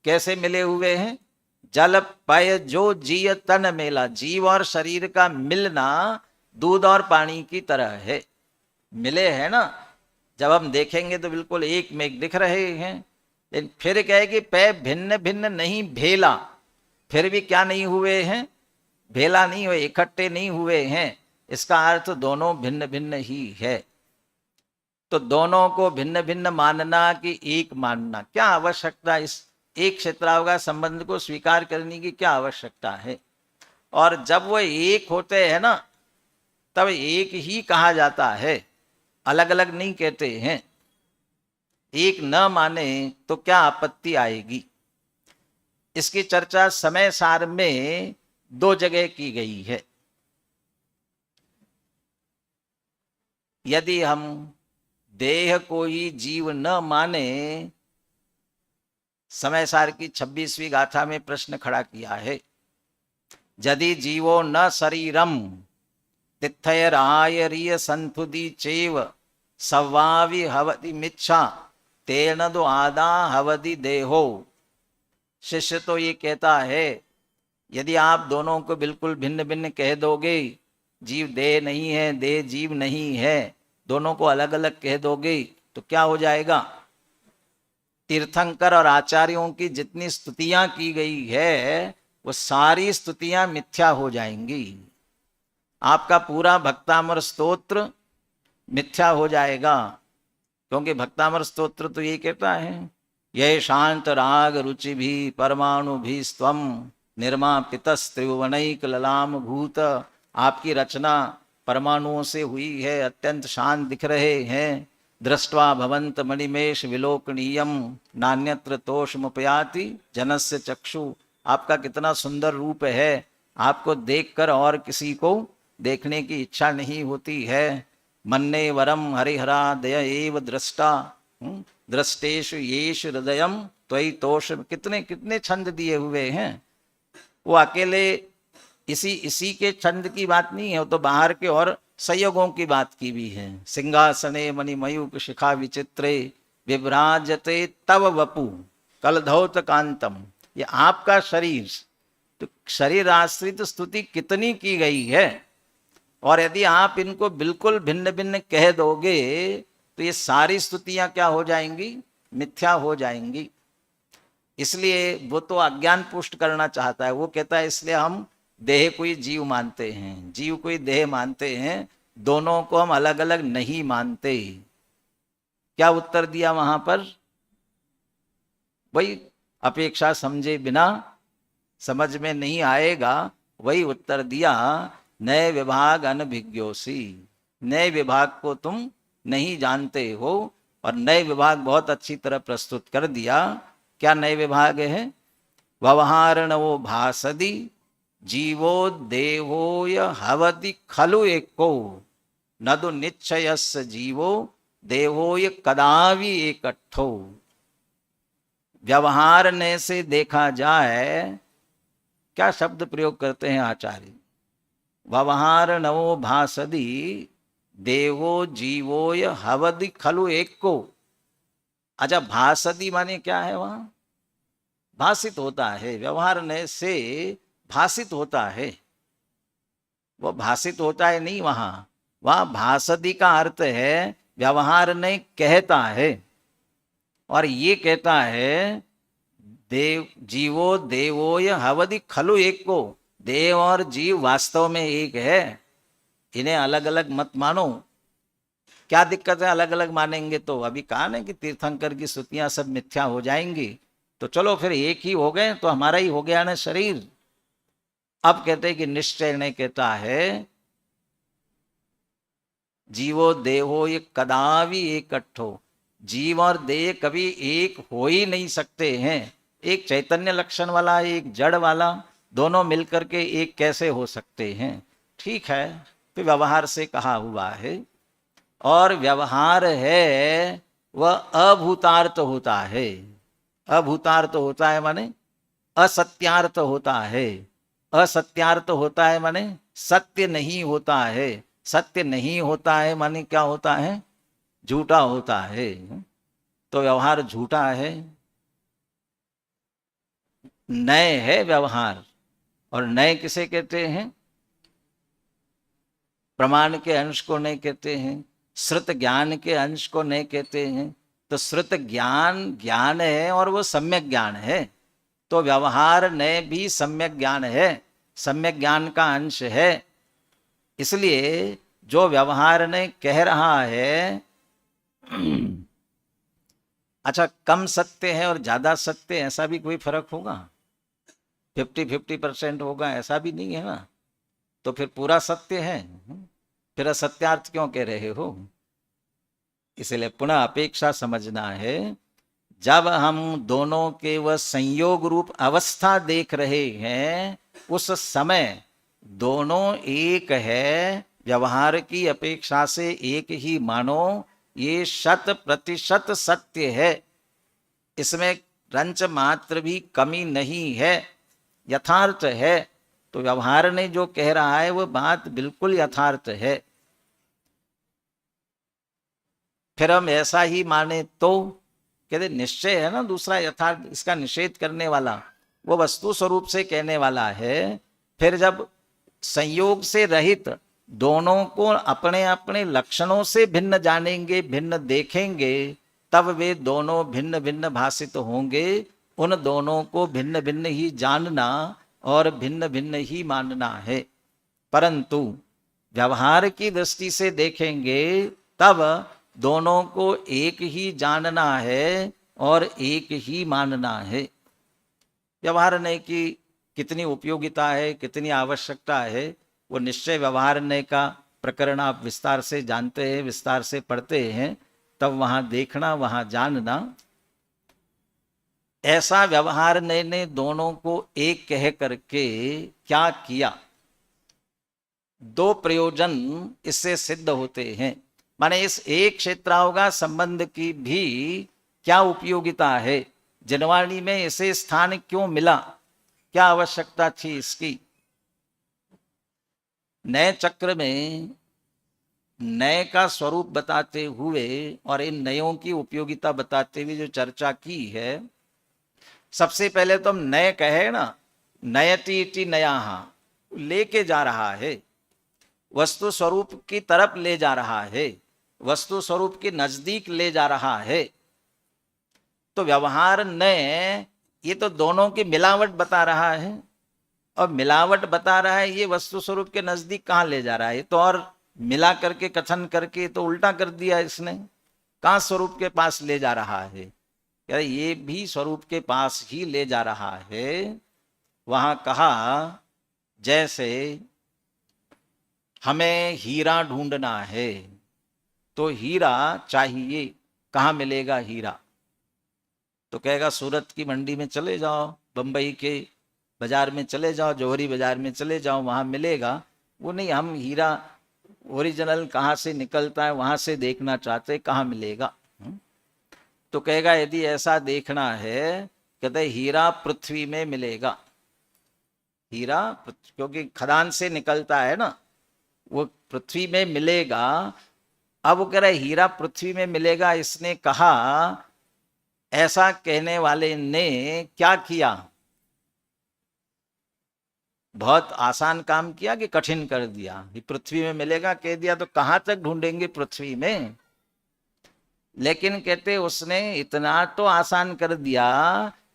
कैसे मिले हुए हैं? जल पय जो जिय तन मेला। जीव और शरीर का मिलना दूध और पानी की तरह है। मिले हैं ना, जब हम देखेंगे तो बिल्कुल एक में एक दिख रहे हैं। लेकिन फिर कहे कि पै भिन्न भिन्न नहीं भेला, फिर भी क्या नहीं हुए हैं? भेला नहीं हुए, इकट्ठे नहीं हुए हैं। इसका अर्थ दोनों भिन्न भिन्न ही है। तो दोनों को भिन्न भिन्न मानना कि एक मानना, क्या आवश्यकता? इस एक क्षेत्रावकाश संबंध को स्वीकार करने की क्या आवश्यकता है? और जब वो एक होते हैं ना, तब एक ही कहा जाता है, अलग अलग नहीं कहते हैं। एक न माने तो क्या आपत्ति आएगी? इसकी चर्चा समय सार में 2 जगह की गई है। यदि हम देह को ही जीव न माने, समय सार की 26वीं गाथा में प्रश्न खड़ा किया है। यदि जीवो न शरीरम तिथयरायरीय संथुदी चेव सवावि हवति मिच्छा, तेन दो आदा हवति देहो। शिष्य तो ये कहता है, यदि आप दोनों को बिल्कुल भिन्न भिन्न कह दोगे, जीव देह नहीं है, देह जीव नहीं है, दोनों को अलग अलग कह दोगे, तो क्या हो जाएगा? तीर्थंकर और आचार्यों की जितनी स्तुतियां की गई है, वो सारी स्तुतियां मिथ्या हो जाएंगी। आपका पूरा भक्तामर स्तोत्र मिथ्या हो जाएगा। क्योंकि भक्तामर स्तोत्र तो ये कहता है, ये शांत राग रुचि भी परमाणु भी स्वम निर्मापितस्त्रिभुवनैक ललाम भूत। आपकी रचना परमाणुओं से हुई है, अत्यंत शांत दिख रहे हैं। दृष्ट्वा भवंत मणिमेश विलोकनीयम नान्यत्र तोषमुपयाति जनस्य चक्षु। आपका कितना सुंदर रूप है, आपको देखकर और किसी को देखने की इच्छा नहीं होती है। मन्ने वरम हरिहरा दय एव दृष्टा, दृष्टेशु येषु हृदयम त्वयि तोष। कितने कितने छंद दिए हुए हैं। वो अकेले इसी के छंद की बात नहीं है, वो तो बाहर के और संयोगों की बात की भी है। सिंहासने मणिमयूक शिखा विचित्रे विभ्राजते तव वपु कलधौत कांतम। ये आपका शरीर, तो शरीर आश्रित स्तुति कितनी की गई है। और यदि आप इनको बिल्कुल भिन्न भिन्न कह दोगे, तो ये सारी स्तुतियां क्या हो जाएंगी? मिथ्या हो जाएंगी। इसलिए वो तो अज्ञान पुष्ट करना चाहता है। वो कहता है इसलिए हम देह को ही जीव मानते हैं, जीव को ही देह मानते हैं, दोनों को हम अलग अलग नहीं मानते। क्या उत्तर दिया वहां पर? वही अपेक्षा समझे बिना समझ में नहीं आएगा, वही उत्तर दिया, नए विभाग अनभिज्ञोसी। नए विभाग को तुम नहीं जानते हो। और नए विभाग बहुत अच्छी तरह प्रस्तुत कर दिया। क्या नए विभाग है? व्यवहारणो भासदी जीवो देहोय हवति खलु एको नदु निश्चयस्य जीवो देहोय कदावि एकट्ठो। व्यवहारने से देखा जाए, क्या शब्द प्रयोग करते हैं आचार्य? व्यवहारणो भासदी देवो जीवोय हवदि खलु एको। अच्छा, भासदी माने क्या है? वहां भाषित होता है, व्यवहारने से भाषित होता है। वो भाषित होता है नहीं, वहां भासदी का अर्थ है व्यवहार ने कहता है। और ये कहता है देव जीवो देवोय हवदि खलु एक को। देव और जीव वास्तव में एक है, इन्हें अलग अलग मत मानो। क्या दिक्कत है अलग अलग मानेंगे तो? अभी कहा ना कि तीर्थंकर की स्तुतियां सब मिथ्या हो जाएंगी, तो चलो फिर एक ही हो गए तो हमारा ही हो गया ना शरीर। अब कहते हैं कि निश्चय ने कहता है जीवो देहो ये कदावि एकट्ठो। जीव और देह कभी एक हो ही नहीं सकते हैं। एक चैतन्य लक्षण वाला, एक जड़ वाला, दोनों मिलकर के एक कैसे हो सकते हैं? ठीक है, फिर व्यवहार से कहा हुआ है। और व्यवहार है वह अभूतार्थ होता है। अभूतार्थ होता है माने असत्यार्थ होता है। असत्यार्थ होता है माने सत्य नहीं होता है। सत्य नहीं होता है माने क्या होता है? झूठा होता है। तो व्यवहार झूठा है, नए है व्यवहार। और नए किसे कहते हैं? प्रमाण के अंश को नहीं कहते हैं, श्रुत ज्ञान के अंश को नहीं कहते हैं। तो श्रुत ज्ञान ज्ञान है और वो सम्यक ज्ञान है। तो व्यवहार नए भी सम्यक ज्ञान है, सम्यक ज्ञान का अंश है। इसलिए जो व्यवहार ने कह रहा है अच्छा कम सत्य है और ज्यादा सत्य, ऐसा भी कोई फर्क होगा? 50-50% होगा, ऐसा भी नहीं है ना। तो फिर पूरा सत्य है, फिर असत्यार्थ क्यों कह रहे हो? इसलिए पुनः अपेक्षा समझना है। जब हम दोनों के वह संयोग रूप अवस्था देख रहे हैं, उस समय दोनों एक है। व्यवहार की अपेक्षा से एक ही मानो, ये 100% सत्य है। इसमें रंच मात्र भी कमी नहीं है, यथार्थ है। तो व्यवहार ने जो कह रहा है वो बात बिल्कुल यथार्थ है। फिर हम ऐसा ही माने तो कहते निश्चय है ना दूसरा यथार्थ, इसका निषेध करने वाला वो वस्तु स्वरूप से कहने वाला है। फिर जब संयोग से रहित दोनों को अपने अपने लक्षणों से भिन्न जानेंगे, भिन्न देखेंगे, तब वे दोनों भिन्न भिन्न भाषित होंगे। उन दोनों को भिन्न भिन्न ही जानना और भिन्न भिन्न ही मानना है। परंतु व्यवहार की दृष्टि से देखेंगे तब दोनों को एक ही जानना है और एक ही मानना है। व्यवहार ने की कितनी उपयोगिता है, कितनी आवश्यकता है, वो निश्चय व्यवहारने का प्रकरण आप विस्तार से जानते हैं, विस्तार से पढ़ते हैं, तब वहां देखना, वहां जानना। ऐसा व्यवहारने ने दोनों को एक कह करके क्या किया? दो प्रयोजन इससे सिद्ध होते हैं। माने इस एक क्षेत्रावगा संबंध की भी क्या उपयोगिता है? जनवाणी में इसे स्थान क्यों मिला? क्या आवश्यकता थी इसकी? नए चक्र में नए का स्वरूप बताते हुए और इन नयों की उपयोगिता बताते हुए जो चर्चा की है, सबसे पहले तो हम नए कहे ना, नयति इति नयाः, लेके जा रहा है, वस्तु स्वरूप की तरफ ले जा रहा है, वस्तु स्वरूप के नजदीक ले जा रहा है। तो व्यवहार नए ये तो दोनों की मिलावट बता रहा है, और मिलावट बता रहा है, ये वस्तु स्वरूप के नजदीक कहाँ ले जा रहा है? तो और मिला करके कथन करके तो उल्टा कर दिया इसने। कहाँ स्वरूप के पास ले जा रहा है? कह रहे ये भी स्वरूप के पास ही ले जा रहा है। वहां कहा जैसे हमें हीरा ढूंढना है तो हीरा चाहिए, कहाँ मिलेगा हीरा? तो कहेगा सूरत की मंडी में चले जाओ, बंबई के बाजार में चले जाओ, जौहरी बाजार में चले जाओ, वहां मिलेगा। वो नहीं, हम हीरा ओरिजिनल कहाँ से निकलता है वहां से देखना चाहते, कहाँ मिलेगा? तो कहेगा यदि ऐसा देखना है, कहते हीरा पृथ्वी में मिलेगा। हीरा क्योंकि खदान से निकलता है ना, वो पृथ्वी में मिलेगा। अब वो कह रहा है हीरा पृथ्वी में मिलेगा, इसने कहा। ऐसा कहने वाले ने क्या किया? बहुत आसान काम किया कि कठिन कर दिया? ये पृथ्वी में मिलेगा कह दिया तो कहां तक ढूंढेंगे पृथ्वी में? लेकिन कहते उसने इतना तो आसान कर दिया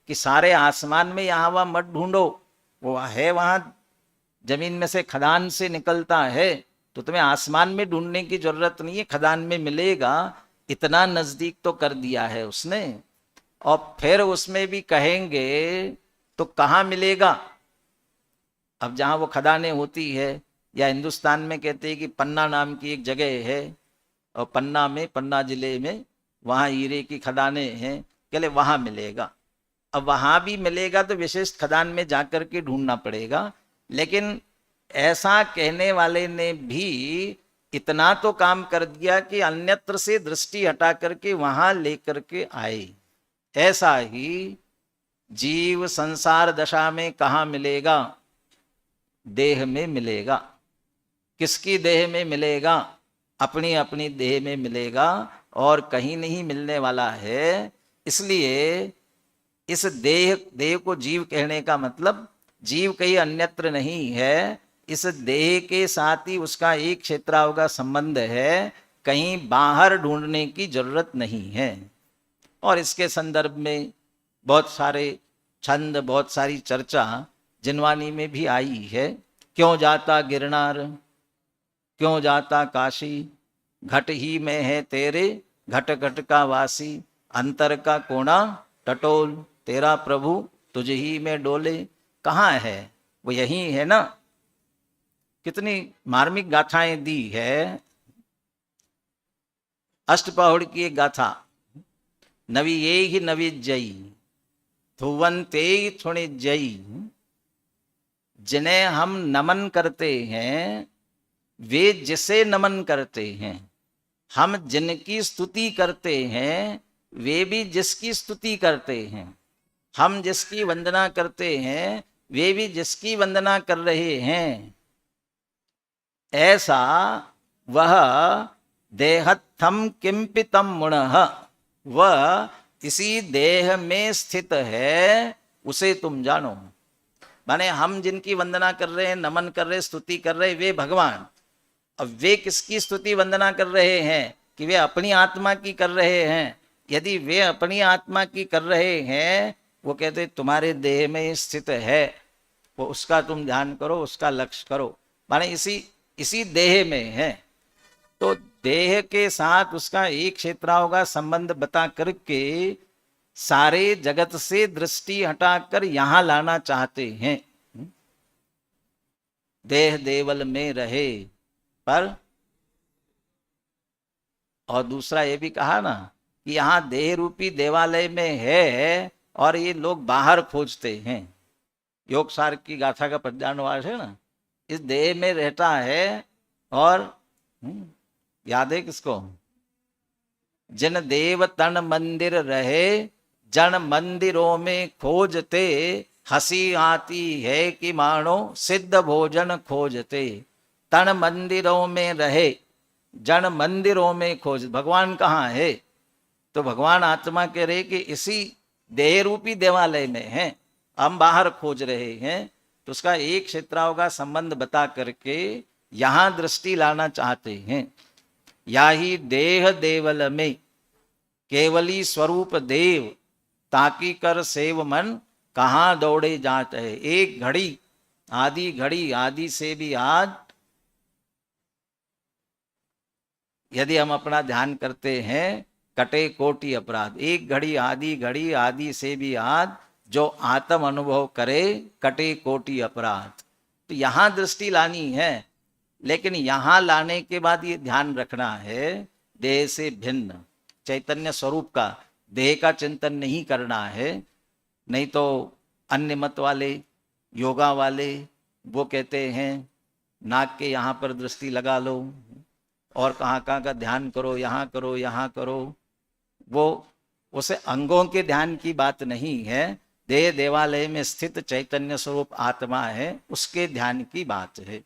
कि सारे आसमान में यहां वहां मत ढूंढो, वो है वहां जमीन में से, खदान से निकलता है, तो तुम्हें आसमान में ढूंढने की जरूरत नहीं है, खदान में मिलेगा। इतना नजदीक तो कर दिया है उसने। और फिर उसमें भी कहेंगे तो कहाँ मिलेगा? अब जहां वो खदानें होती है, या हिंदुस्तान में कहते हैं कि पन्ना नाम की एक जगह है, और पन्ना में, पन्ना जिले में वहां हीरे की खदानें हैं, कहले वहां मिलेगा। अब वहां भी मिलेगा तो विशेष खदान में जाकर के ढूंढना पड़ेगा। लेकिन ऐसा कहने वाले ने भी इतना तो काम कर दिया कि अन्यत्र से दृष्टि हटा करके वहां लेकर के आए। ऐसा ही जीव संसार दशा में कहाँ मिलेगा? देह में मिलेगा। किसकी देह में मिलेगा? अपनी अपनी देह में मिलेगा, और कहीं नहीं मिलने वाला है। इसलिए इस देह को जीव कहने का मतलब, जीव कहीं अन्यत्र नहीं है, इस देह के साथ ही उसका एक क्षेत्राव का संबंध है, कहीं बाहर ढूंढने की जरूरत नहीं है। और इसके संदर्भ में बहुत सारे छंद, बहुत सारी चर्चा जिनवानी में भी आई है। क्यों जाता गिरनार, क्यों जाता काशी, घट ही में है तेरे घट घट का वासी, अंतर का कोना टटोल, तेरा प्रभु तुझ ही में डोले। कहाँ है? वो यही है ना। कितनी मार्मिक गाथाएं दी है। अष्टपहड़ की एक गाथा, नवी ये ही नवी जई थुवन ते थुणि जई। जिन्हें हम नमन करते हैं वे जिसे नमन करते हैं, हम जिनकी स्तुति करते हैं वे भी जिसकी स्तुति करते हैं, हम जिसकी वंदना करते हैं वे भी जिसकी वंदना कर रहे हैं। ऐसा वह देहत्थम किंपितम मुणः, वह इसी देह में स्थित है, उसे तुम जानो। माने हम जिनकी वंदना कर रहे हैं, नमन कर रहे, स्तुति कर रहे, वे भगवान। अब वे किसकी स्तुति वंदना कर रहे हैं? कि वे अपनी आत्मा की कर रहे हैं। यदि वे अपनी आत्मा की कर रहे हैं, वो कहते तुम्हारे देह में स्थित है, वो उसका तुम ध्यान करो, उसका लक्ष्य करो। माने इसी देह में है। तो देह के साथ उसका एक क्षेत्राओं का संबंध बता करके सारे जगत से दृष्टि हटाकर यहां लाना चाहते हैं। देह देवल में रहे पर, और दूसरा ये भी कहा ना कि यहां देह रूपी देवालय में है और ये लोग बाहर खोजते हैं। योग सार की गाथा का प्रज्ञानवास है ना, इस देह में रहता है। और याद है किसको? जिन देव तन मंदिर रहे, जन मंदिरों में खोजते, हंसी आती है कि मानो सिद्ध भोजन खोजते। तन मंदिरों में रहे, जन मंदिरों में खोज। भगवान कहाँ है? तो भगवान आत्मा कह रहे कि इसी देह रूपी देवालय में है, हम बाहर खोज रहे हैं। तो उसका एक क्षेत्राओं का संबंध बता करके यहां दृष्टि लाना चाहते हैं। या ही देह देवल में केवली स्वरूप देव, ताकि कर सेव मन कहाँ दौड़े जात है। एक घड़ी आदि से भी आज यदि हम अपना ध्यान करते हैं कटे कोटि अपराध। एक घड़ी आदि आदि से भी आद, जो आत्म अनुभव करे कटे कोटि अपराध। तो यहां दृष्टि लानी है, लेकिन यहां लाने के बाद ये ध्यान रखना है देह से भिन्न चैतन्य स्वरूप का, देह का चिंतन नहीं करना है। नहीं तो अन्य मत वाले, योगा वाले, वो कहते हैं नाक के यहाँ पर दृष्टि लगा लो और कहाँ कहाँ का ध्यान करो, यहाँ करो यहाँ करो। वो उसे अंगों के ध्यान की बात नहीं है, देह देवालय में स्थित चैतन्य स्वरूप आत्मा है, उसके ध्यान की बात है।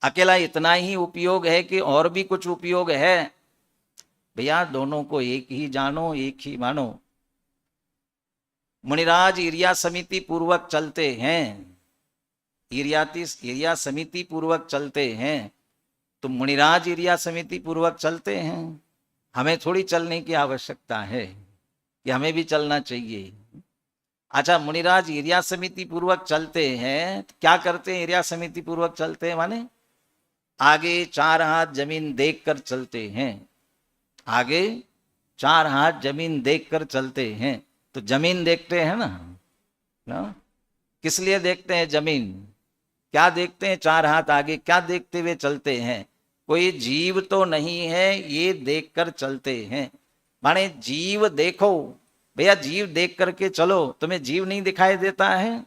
अकेला इतना ही उपयोग है कि और भी कुछ उपयोग है? भैया दोनों को एक ही जानो, एक ही मानो। मुनिराज ईर्या समिति पूर्वक चलते हैं, ईर्या समिति पूर्वक चलते हैं। तो मुनिराज ईर्या समिति पूर्वक चलते हैं, हमें थोड़ी चलने की आवश्यकता है कि हमें भी चलना चाहिए। अच्छा, मुनिराज ईर्या समिति पूर्वक चलते हैं, क्या करते हैं? ईर्या समिति पूर्वक चलते हैं माने आगे 4 हाथ जमीन देखकर चलते हैं, आगे 4 हाथ जमीन देखकर चलते हैं। तो जमीन देखते हैं ना, किस लिए देखते हैं जमीन? क्या देखते हैं? 4 हाथ आगे क्या देखते हुए चलते हैं? कोई जीव तो नहीं है, ये देखकर चलते हैं। माने जीव देखो भैया, जीव देख करके चलो। तुम्हें जीव नहीं दिखाई देता है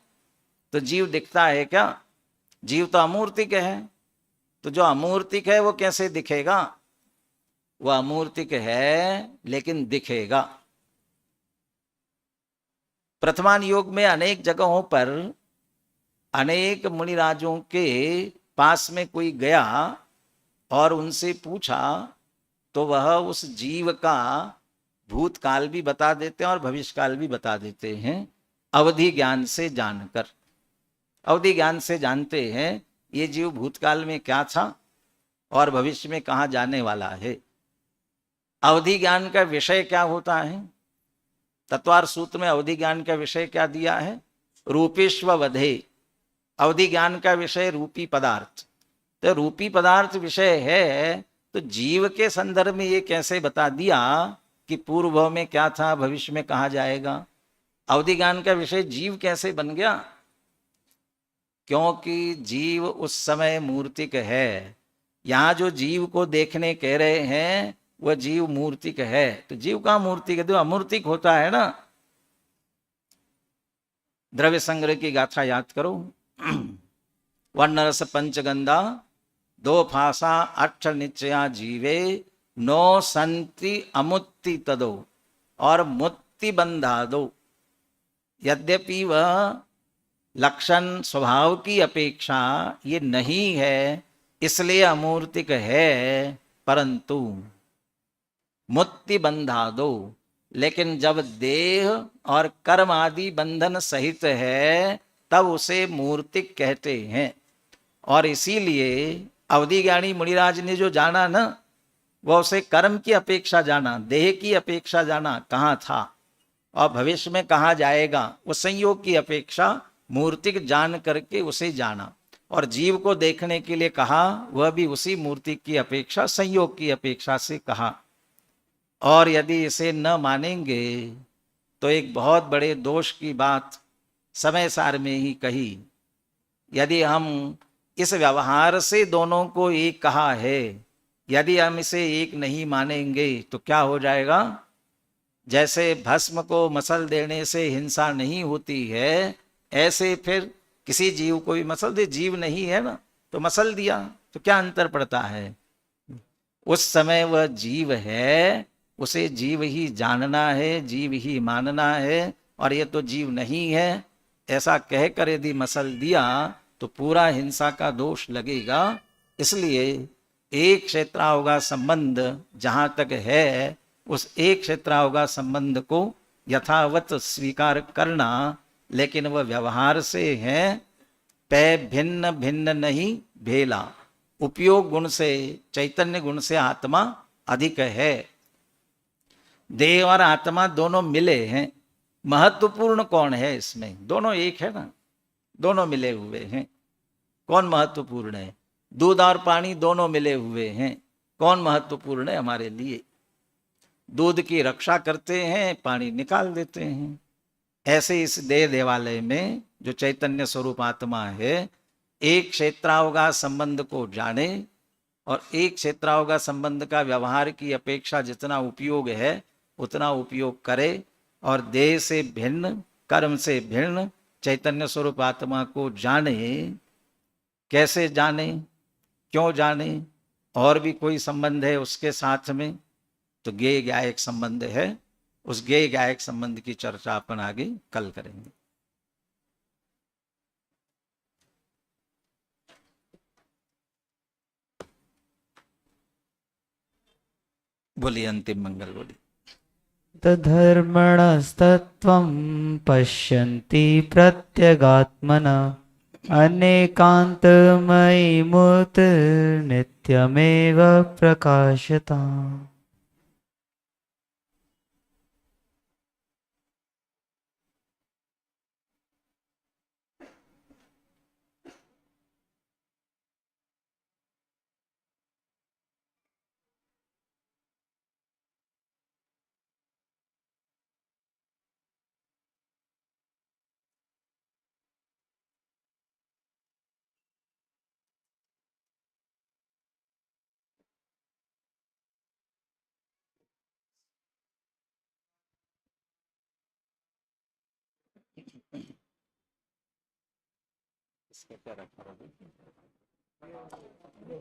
तो जीव दिखता है क्या? जीव तो अमूर्तिक है। तो जो अमूर्तिक है वो कैसे दिखेगा? वह अमूर्तिक है लेकिन दिखेगा। प्रथमान योग में अनेक जगहों पर अनेक मुनिराजों के पास में कोई गया और उनसे पूछा तो वह उस जीव का भूतकाल भी बता देते हैं और भविष्यकाल भी बता देते हैं, अवधि ज्ञान से जानकर। अवधि ज्ञान से जानते हैं ये जीव भूतकाल में क्या था और भविष्य में कहाँ जाने वाला है। अवधि ज्ञान का विषय क्या होता है? तत्वार सूत्र में अवधि ज्ञान का विषय क्या दिया है? रूपेश्व वधे। अवधि ज्ञान का विषय रूपी पदार्थ। तो रूपी पदार्थ विषय है, तो जीव के संदर्भ में ये कैसे बता दिया कि पूर्व में क्या था, भविष्य में कहाँ जाएगा? अवधि ज्ञान का विषय जीव कैसे बन गया? क्योंकि जीव उस समय मूर्तिक है। यहाँ जो जीव को देखने कह रहे हैं वह जीव मूर्तिक है। तो जीव का मूर्तिक है तो अमूर्तिक होता है ना। द्रव्य संग्रह की गाथा याद करो। वर्णरस पंचगंधा 2 फासा 8 निश्चया जीवे, 9 संति अमुत्ति तदो और मुत्ति बंधा दो। यद्यपि वह लक्षण स्वभाव की अपेक्षा ये नहीं है इसलिए अमूर्तिक है, परंतु मुक्ति बंधा दो। लेकिन जब देह और कर्म आदि बंधन सहित है तब उसे मूर्तिक कहते हैं। और इसीलिए अवधि ज्ञानी मुनिराज ने जो जाना ना, वह उसे कर्म की अपेक्षा जाना, देह की अपेक्षा जाना कहाँ था और भविष्य में कहाँ जाएगा, वो संयोग की अपेक्षा मूर्तिक जान करके उसे जाना। और जीव को देखने के लिए कहा, वह भी उसी मूर्ति की अपेक्षा संयोग की अपेक्षा से कहा। और यदि इसे न मानेंगे तो एक बहुत बड़े दोष की बात समय सार में ही कही। यदि हम इस व्यवहार से दोनों को एक कहा है, यदि हम इसे एक नहीं मानेंगे तो क्या हो जाएगा? जैसे भस्म को मसल देने से हिंसा नहीं होती है, ऐसे फिर किसी जीव को भी मसल दे, जीव नहीं है ना तो मसल दिया, तो क्या अंतर पड़ता है? उस समय वह जीव है, उसे जीव ही जानना है, जीव ही मानना है। और ये तो जीव नहीं है ऐसा कहकर यदि मसल दिया तो पूरा हिंसा का दोष लगेगा। इसलिए एक क्षेत्रावगा संबंध जहाँ तक है, उस एक क्षेत्रावगा संबंध को यथावत स्वीकार करना, लेकिन वह व्यवहार से है। पै भिन्न भिन्न नहीं भेला, उपयोग गुण से, चैतन्य गुण से आत्मा अधिक है। देह और आत्मा दोनों मिले हैं। महत्वपूर्ण कौन है इसमें? दोनों एक है ना, दोनों मिले हुए हैं। कौन महत्वपूर्ण है? दूध और पानी दोनों मिले हुए हैं। कौन महत्वपूर्ण है हमारे लिए? दूध की रक्षा करते हैं, पानी निकाल देते हैं। ऐसे इस देह देवालय में जो चैतन्य स्वरूप आत्मा है, एक क्षेत्रावगा संबंध को जाने और एक क्षेत्रावगा संबंध का व्यवहार की अपेक्षा जितना उपयोग है उतना उपयोग करे, और देह से भिन्न, कर्म से भिन्न चैतन्य स्वरूप आत्मा को जाने। कैसे जाने, क्यों जाने, और भी कोई संबंध है उसके साथ में, तो ज्ञेय ज्ञायक संबंध है। उस ज्ञेय ज्ञायक संबंध की चर्चा अपन आगे कल करेंगे। बोलिए अंतिम मंगल बोलिए। तद्धर्मणस्तत्त्वं पश्यन्ति प्रत्यगात्मना अनेकान्तमयि मूर्तिर्नित्यमेव प्रकाशताम्। इसका क्या रखा होगा?